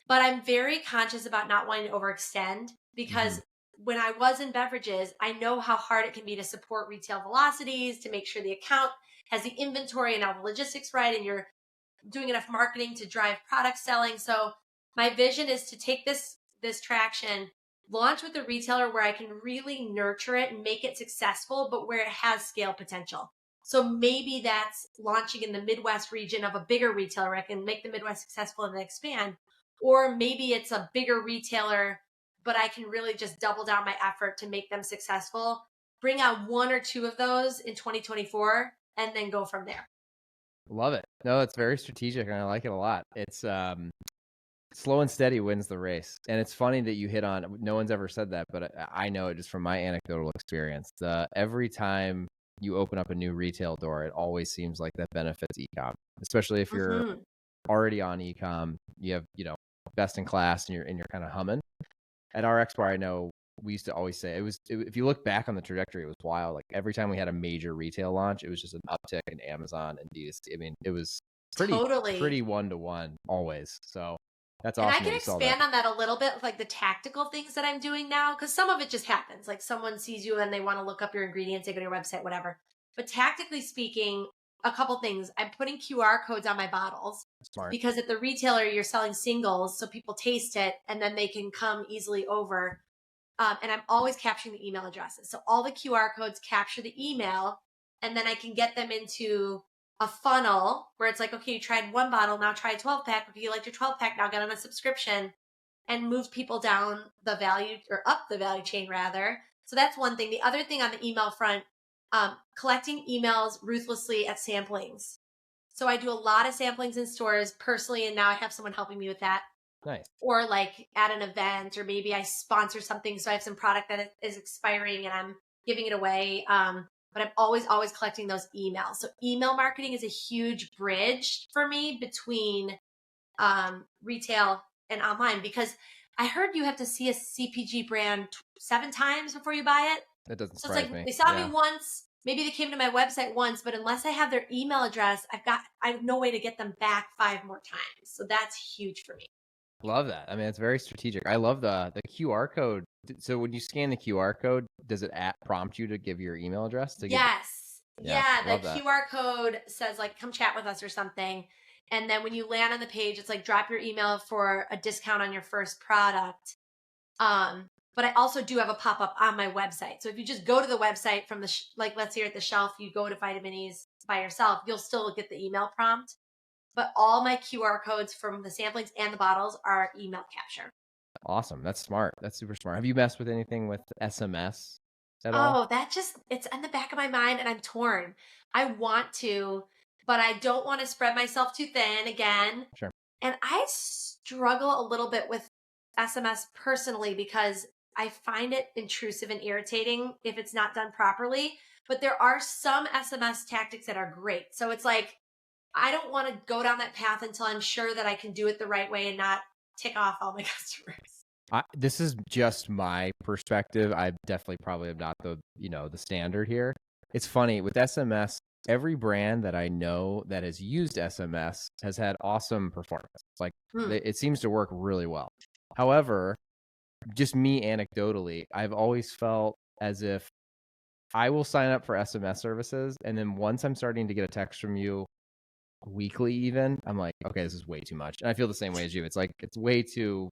Speaker 2: But I'm very conscious about not wanting to overextend
Speaker 1: Mm-hmm.
Speaker 2: because when I was in beverages, I know how hard it can be to support retail velocities, to make sure the account has the inventory and all the logistics right, and you're doing enough marketing to drive product selling. So my vision is to take this traction, launch with a retailer where I can really nurture it and make it successful, but where it has scale potential. So maybe that's launching in the Midwest region of a bigger retailer where I can make the Midwest successful and then expand. Or maybe it's a bigger retailer, but I can really just double down my effort to make them successful, bring out one or two of those in 2024, and then go from there.
Speaker 1: Love it. No, it's very strategic and I like it a lot. It's slow and steady wins the race. And it's funny that you hit on, no one's ever said that, but I know it just from my anecdotal experience. Every time you open up a new retail door, it always seems like that benefits ecom, especially if you're
Speaker 2: Mm-hmm.
Speaker 1: already on ecom, you have, best in class and you're kind of humming. At our Expo, I know we used to always say if you look back on the trajectory, it was wild. Like every time we had a major retail launch, it was just an uptick in Amazon and D2C. I mean, it was pretty
Speaker 2: Totally.
Speaker 1: 1-to-1 always. So that's
Speaker 2: And I
Speaker 1: awesome that
Speaker 2: can
Speaker 1: you saw that.
Speaker 2: expand on that a little bit with like the tactical things that I'm doing now, because some of it just happens. Like someone sees you and they want to look up your ingredients, they go to your website, whatever. But tactically speaking, a couple things. I'm putting QR codes on my bottles
Speaker 1: Smart.
Speaker 2: because at the retailer, you're selling singles, so people taste it and then they can come easily over. And I'm always capturing the email addresses. So all the QR codes capture the email, and then I can get them into a funnel where it's like, okay, you tried one bottle, now try a 12 pack. Okay, you liked your 12 pack, now get on a subscription, and move people down the value or up the value chain rather. So that's one thing. The other thing on the email front, collecting emails ruthlessly at samplings. So I do a lot of samplings in stores personally, and now I have someone helping me with that.
Speaker 1: Nice.
Speaker 2: Or like at an event, or maybe I sponsor something, so I have some product that is expiring and I'm giving it away. But I'm always collecting those emails. So email marketing is a huge bridge for me between retail and online, because I heard you have to see a CPG brand 7 times before you buy it.
Speaker 1: That doesn't
Speaker 2: So it's
Speaker 1: surprise
Speaker 2: like
Speaker 1: me.
Speaker 2: they saw me
Speaker 1: Yeah.
Speaker 2: once, maybe they came to my website once, but unless I have their email address, I have no way to get them back 5 more times. So that's huge for me.
Speaker 1: Love that. I mean, it's very strategic. I love the QR code. So when you scan the QR code, does it prompt you to give your email address to give?
Speaker 2: Yes.
Speaker 1: Yeah,
Speaker 2: Yeah. The
Speaker 1: love that.
Speaker 2: QR code says like, come chat with us or something. And then when you land on the page, it's like, drop your email for a discount on your first product. But I also do have a pop-up on my website. So if you just go to the website from like, let's say you're at the shelf, you go to Vitaminis by yourself, you'll still get the email prompt. But all my QR codes from the samplings and the bottles are email capture.
Speaker 1: Awesome. That's smart. That's super smart. Have you messed with anything with SMS? at all?
Speaker 2: Oh, it's in the back of my mind and I'm torn. I want to, but I don't want to spread myself too thin again.
Speaker 1: Sure.
Speaker 2: And I struggle a little bit with SMS personally because I find it intrusive and irritating if it's not done properly. But there are some SMS tactics that are great. So it's like, I don't want to go down that path until I'm sure that I can do it the right way and not tick off all my customers.
Speaker 1: This is just my perspective. I definitely probably am not the standard here. It's funny with SMS, every brand that I know that has used SMS has had awesome performance. Like
Speaker 2: Hmm.
Speaker 1: it seems to work really well. However, just me anecdotally, I've always felt as if I will sign up for SMS services, and then once I'm starting to get a text from you weekly, even, I'm like, okay, this is way too much. And I feel the same way as you. It's like
Speaker 2: Me
Speaker 1: it's way
Speaker 2: too.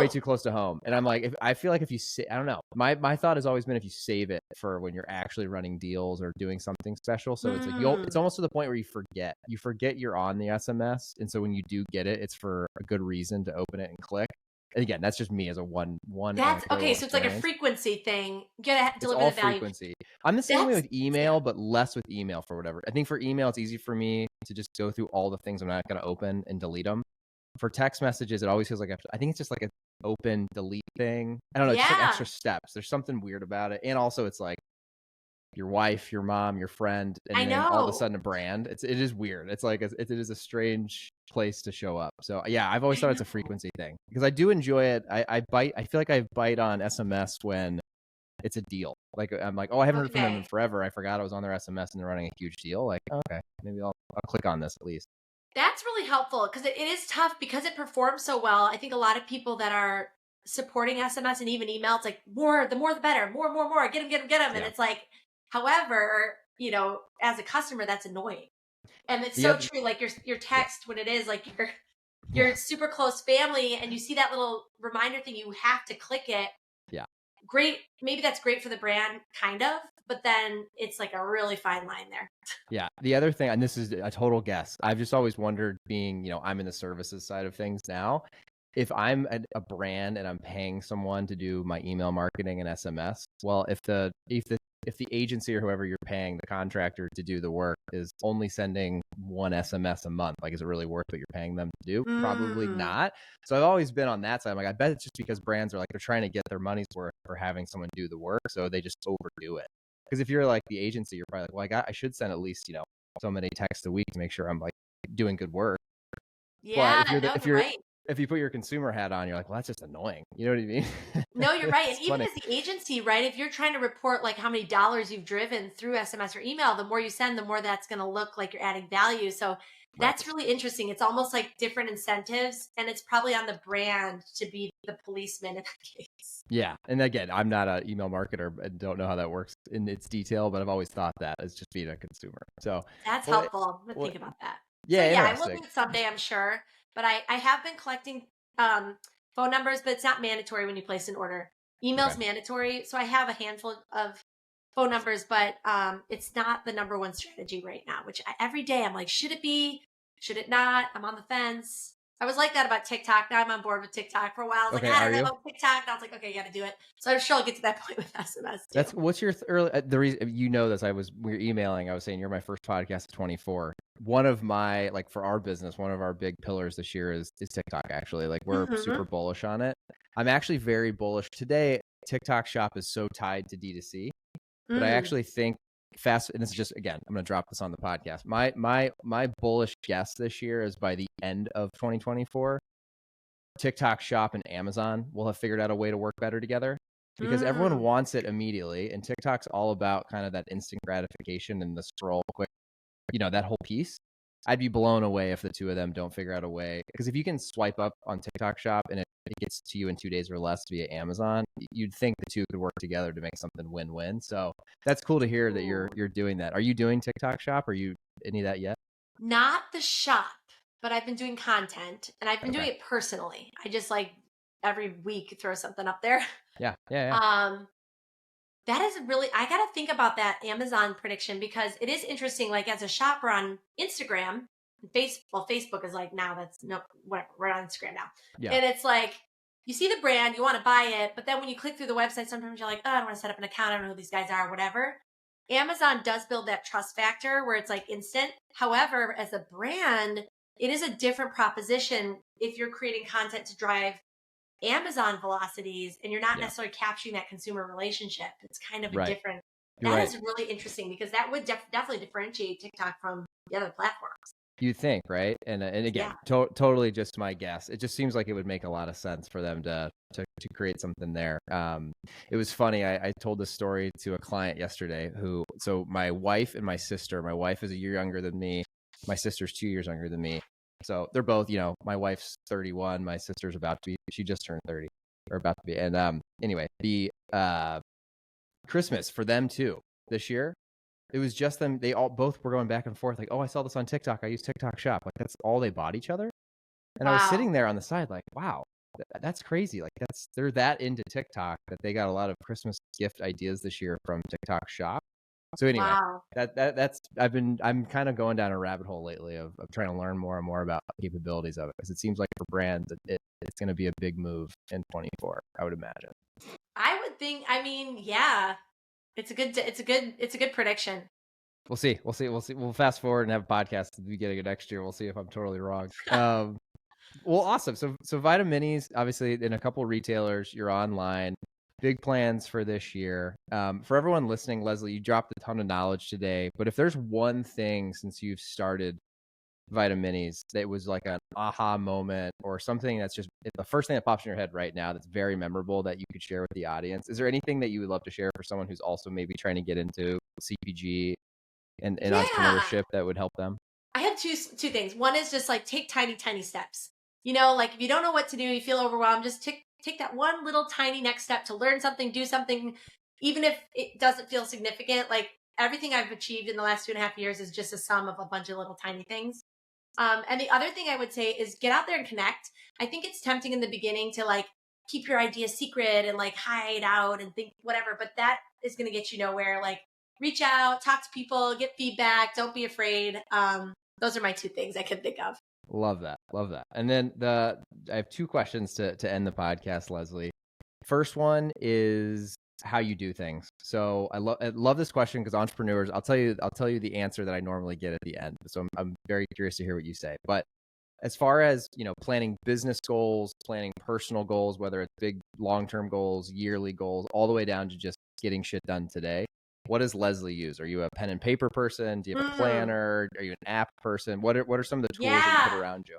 Speaker 1: too close to home. And I'm like, I feel like if you I don't know. My thought has always been if you save it for when you're actually running deals or doing something special. So it's like it's
Speaker 2: Mm.
Speaker 1: almost to the point where you forget you're on the SMS, and so when you do get it, it's for a good reason to open it and click. And again, that's just me as a one
Speaker 2: That's okay.
Speaker 1: anecdotal
Speaker 2: So it's like a
Speaker 1: experience.
Speaker 2: frequency thing. You gotta
Speaker 1: It's
Speaker 2: deliver
Speaker 1: all
Speaker 2: the value.
Speaker 1: frequency. I'm the same way
Speaker 2: That's
Speaker 1: with email, but less with email for whatever. I think for email, it's easy for me to just go through all the things I'm not going to open and delete them. For text messages, it always feels like I think it's just like an open delete thing. I don't know. It's just like
Speaker 2: yeah.
Speaker 1: extra steps. There's something weird about it. And also, it's like your wife, your mom, your friend,
Speaker 2: I
Speaker 1: and then all of a
Speaker 2: know.
Speaker 1: sudden a brand. It is weird. It's like it is a strange place to show up. So yeah, I've always
Speaker 2: I
Speaker 1: thought it's a
Speaker 2: know.
Speaker 1: frequency thing because I do enjoy it. I bite. I feel like I bite on SMS when it's a deal. Like I'm like, oh, I haven't heard from them in
Speaker 2: Okay.
Speaker 1: forever. I forgot I was on their SMS and they're running a huge deal. Like, oh, okay, maybe I'll click on this at least.
Speaker 2: That's really helpful because it is tough because it performs so well. I think a lot of people that are supporting SMS and even email, it's like the more the better, more, get them. And
Speaker 1: Yeah.
Speaker 2: it's like, however, as a customer, that's annoying. And it's
Speaker 1: The
Speaker 2: so
Speaker 1: other,
Speaker 2: true. Like your
Speaker 1: yeah,
Speaker 2: text when it is like
Speaker 1: yeah,
Speaker 2: your super close family and you see that little reminder thing, you have to click it.
Speaker 1: yeah.
Speaker 2: Great. Maybe that's great for the brand, kind of, but then it's like a really fine line there.
Speaker 1: Yeah. The other thing, and this is a total guess, I've just always wondered, being, I'm in the services side of things now. If I'm a brand and I'm paying someone to do my email marketing and SMS, well, if the agency or whoever you're paying the contractor to do the work is only sending one SMS a month, like, is it really worth what you're paying them to do? Probably
Speaker 2: Mm,
Speaker 1: not. So I've always been on that side. I'm like, I bet it's just because brands are like, they're trying to get their money's worth for having someone do the work, so they just overdo it. Because if you're like the agency, you're probably like, well, I should send at least so many texts a week to make sure I'm like doing good work. But
Speaker 2: yeah, no, you're right.
Speaker 1: if you put your consumer hat on, you're like, well, that's just annoying. You know what I mean?
Speaker 2: No, you're right. And
Speaker 1: It's
Speaker 2: even
Speaker 1: funny.
Speaker 2: as the agency, right? If you're trying to report like how many dollars you've driven through SMS or email, the more you send, the more that's going to look like you're adding value. So
Speaker 1: Right.
Speaker 2: that's really interesting. It's almost like different incentives, and it's probably on the brand to be the policeman in that case.
Speaker 1: Yeah. And again, I'm not an email marketer and don't know how that works in its detail, but I've always thought that as just being a consumer. So,
Speaker 2: That's
Speaker 1: well,
Speaker 2: helpful. I'm gonna
Speaker 1: well
Speaker 2: think about that. So
Speaker 1: yeah,
Speaker 2: yeah, I will
Speaker 1: interesting.
Speaker 2: do it someday, I'm sure. But I have been collecting phone numbers, but it's not mandatory when you place an order.
Speaker 1: Okay.
Speaker 2: Email's mandatory, so I have a handful of phone numbers, but it's not the number one strategy right now. Which every day I'm like, should it be? Should it not? I'm on the fence. I was like that about TikTok. Now I'm on board with TikTok. For a while, I was like,
Speaker 1: Okay.
Speaker 2: I
Speaker 1: Are
Speaker 2: don't know
Speaker 1: you?
Speaker 2: about TikTok. And I was like, okay, you got to do it. So I'm sure I'll get to that point with SMS too.
Speaker 1: What's your early, the reason this, we were emailing, I was saying you're my first podcast at 24. One of my, like, for our business, one of our big pillars this year is TikTok, actually. Like, we're super
Speaker 2: Hmm.
Speaker 1: bullish on it. I'm actually very bullish today. TikTok shop is so tied to D2C, but I
Speaker 2: Mm.
Speaker 1: actually think and this is just, again, I'm going to drop this on the podcast. My bullish guess this year is by the end of 2024, TikTok shop and Amazon will have figured out a way to work better together, because everyone
Speaker 2: Mm.
Speaker 1: wants it immediately. And TikTok's all about kind of that instant gratification and the scroll quick, that whole piece. I'd be blown away if the two of them don't figure out a way. Because if you can swipe up on TikTok shop and it gets to you in 2 days or less via Amazon, you'd think the two could work together to make something win-win. So that's cool to hear that
Speaker 2: Ooh.
Speaker 1: you're doing that. Are you doing TikTok shop? Are you any of that yet?
Speaker 2: Not the shop, but I've been doing content and I've been
Speaker 1: Okay.
Speaker 2: doing it personally. I just like every week throw something up there.
Speaker 1: Yeah. Yeah. Yeah.
Speaker 2: Um, that is really, I got to think about that Amazon prediction because it is interesting. Like as a shopper on Instagram, Facebook is like now that's no, whatever, we're on Instagram now.
Speaker 1: Yeah.
Speaker 2: And it's like, you see the brand, you want to buy it, but then when you click through the website, sometimes you're like, oh, I don't want to set up an account. I don't know who these guys are, whatever. Amazon does build that trust factor where it's like instant. However, as a brand, it is a different proposition if you're creating content to drive Amazon velocities and you're not necessarily capturing that consumer relationship. It's kind of a different, that is really interesting because that would definitely differentiate TikTok from the other platforms.
Speaker 1: You think, right? And again, totally just my guess. It just seems like it would make a lot of sense for them to create something there. It was funny. I told this story to a client yesterday so my wife and my sister, my wife is a year younger than me. My sister's 2 years younger than me. So they're both, my wife's 31. My sister's she just turned 30 or about to be. And anyway, the Christmas for them too this year, it was just them. They both were going back and forth like, oh, I saw this on TikTok. I use TikTok Shop. Like that's all they bought each other. And I was sitting there on the side like, wow, that's crazy. Like they're that into TikTok that they got a lot of Christmas gift ideas this year from TikTok Shop. So anyway, I'm kind of going down a rabbit hole lately of trying to learn more and more about the capabilities of it because it seems like for brands, it's going to be a big move in 24. I would imagine.
Speaker 2: I would think. I mean, yeah. It's a good prediction.
Speaker 1: We'll see. We'll fast forward and have a podcast at the beginning of next year. We'll see if I'm totally wrong. Well, awesome. So Vitaminis, obviously in a couple of retailers, you're online, big plans for this year. For everyone listening, Leslie, you dropped a ton of knowledge today, but if there's one thing since you've started Vitaminis that was like an aha moment or something that's just the first thing that pops in your head right now that's very memorable that you could share with the audience, is there anything that you would love to share for someone who's also maybe trying to get into CPG and entrepreneurship that would help them?
Speaker 2: I have two things. One is just like take tiny steps. Like if you don't know what to do, you feel overwhelmed, just take that one little tiny next step to learn something, do something, even if it doesn't feel significant. Like everything I've achieved in the last 2.5 years is just a sum of a bunch of little tiny things. And the other thing I would say is get out there and connect. I think it's tempting in the beginning to like keep your idea secret and like hide out and think whatever, but that is going to get you nowhere. Like reach out, talk to people, get feedback. Don't be afraid. Those are my two things I can think of.
Speaker 1: Love that. And then I have two questions to end the podcast, Leslie. First one is how you do things. So I love this question because entrepreneurs, I'll tell you the answer that I normally get at the end. So I'm very curious to hear what you say. But as far as, planning business goals, planning personal goals, whether it's big long-term goals, yearly goals, all the way down to just getting shit done today, what does Leslie use? Are you a pen and paper person? Do you have a planner? Are you an app person? What are some of the tools that you put around you?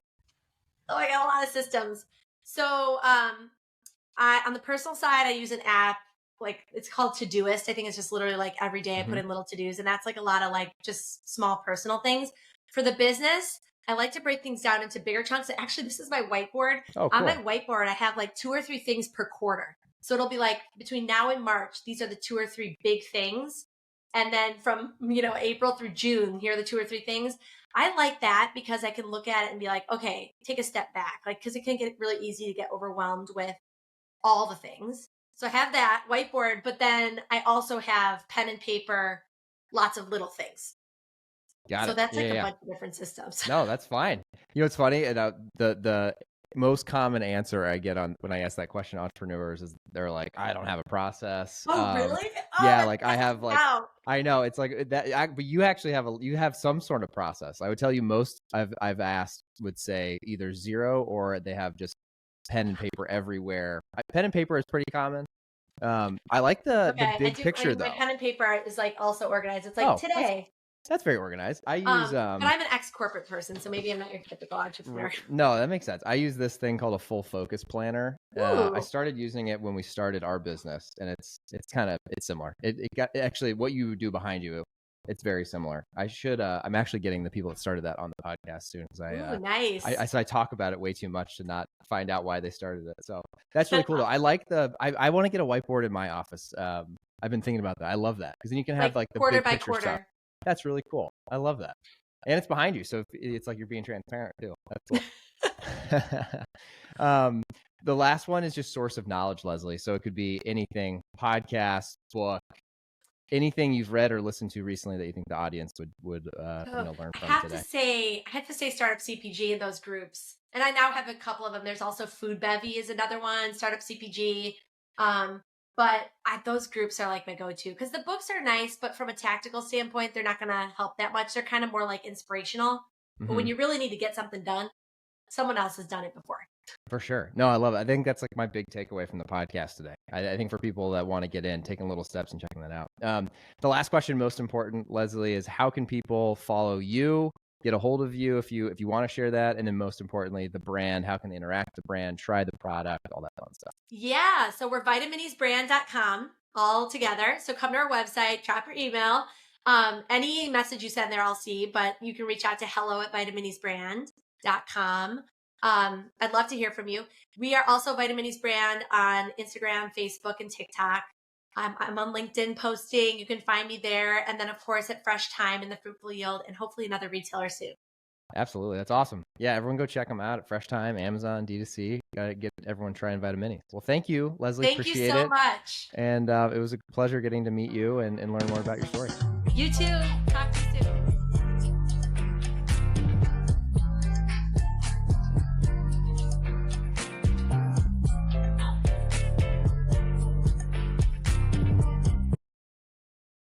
Speaker 2: Oh, I got a lot of systems. So on the personal side, I use an app. Like it's called Todoist. I think it's just literally like every day I put in little to-dos, and that's like a lot of like just small personal things. For the business, I like to break things down into bigger chunks. Actually, this is my whiteboard.
Speaker 1: Oh, cool.
Speaker 2: On my whiteboard, I have like 2 or 3 things per quarter. So it'll be like between now and March, these are the 2 or 3 big things. And then from, April through June, here are the 2 or 3 things. I like that because I can look at it and be like, okay, take a step back. Like, cause it can get really easy to get overwhelmed with all the things. So I have that whiteboard, but then I also have pen and paper, lots of little things.
Speaker 1: Got it.
Speaker 2: So that's a bunch of different systems.
Speaker 1: No, that's fine. It's funny. And the most common answer I get when I ask that question to entrepreneurs is they're like, I don't have a process.
Speaker 2: Oh, really? Oh,
Speaker 1: yeah. Like I have like,
Speaker 2: wow.
Speaker 1: I know it's like that, but you actually have some sort of process. I would tell you most I've asked would say either 0 or they have just pen and paper everywhere. Pen and paper is pretty common. I like the big picture though.
Speaker 2: My pen and paper is like also organized. It's like today.
Speaker 1: That's very organized. I use,
Speaker 2: but I'm an ex-corporate person, so maybe I'm not your typical entrepreneur.
Speaker 1: No, that makes sense. I use this thing called a full focus planner. I started using it when we started our business, and it's similar. It got actually what you do behind you. It's very similar. I'm actually getting the people that started that on the podcast soon because
Speaker 2: nice.
Speaker 1: I talk about it way too much to not find out why they started it. So that's really cool though. I like I want to get a whiteboard in my office. I've been thinking about that. I love that because then you can have like the
Speaker 2: quarter
Speaker 1: big
Speaker 2: by
Speaker 1: picture
Speaker 2: quarter
Speaker 1: stuff. That's really cool. I love that. And it's behind you. So it's like you're being transparent too. That's cool. The last one is just source of knowledge, Leslie. So it could be anything, podcast, book, anything you've read or listened to recently that you think the audience would learn
Speaker 2: I
Speaker 1: from
Speaker 2: have
Speaker 1: today?
Speaker 2: I have to say Startup CPG in those groups. And I now have a couple of them. There's also Food Bevy is another one, Startup CPG. Um, those groups are like my go-to because the books are nice, but from a tactical standpoint, they're not going to help that much. They're kind of more like inspirational. But when
Speaker 1: Hmm.
Speaker 2: you really need to get something done, someone else has done it before.
Speaker 1: For sure. No, I love it. I think that's like my big takeaway from the podcast today. I think for people that want to get in, taking little steps and checking that out. The last question, most important, Leslie, is how can people follow you, get a hold of you if you want to share that, and then most importantly, the brand. How can they interact with the brand, try the product, all that fun stuff?
Speaker 2: Yeah. So we're vitaminisbrand.com all together. So come to our website, drop your email. Any message you send there, I'll see, but you can reach out to hello@vitaminisbrand.com. I'd love to hear from you. We are also Vitaminis Brand on Instagram, Facebook, and TikTok. I'm on LinkedIn posting. You can find me there. And then, of course, at Fresh Time in the Fruitful Yield and hopefully another retailer soon.
Speaker 1: Absolutely. That's awesome. Yeah, everyone go check them out at Fresh Time, Amazon, D2C. Got to get everyone trying Vitaminis. Well, thank you, Leslie.
Speaker 2: Thank you
Speaker 1: Appreciate
Speaker 2: so
Speaker 1: it.
Speaker 2: much.
Speaker 1: And it was a pleasure getting to meet you and learn more about your story.
Speaker 2: You too. Talk to you soon.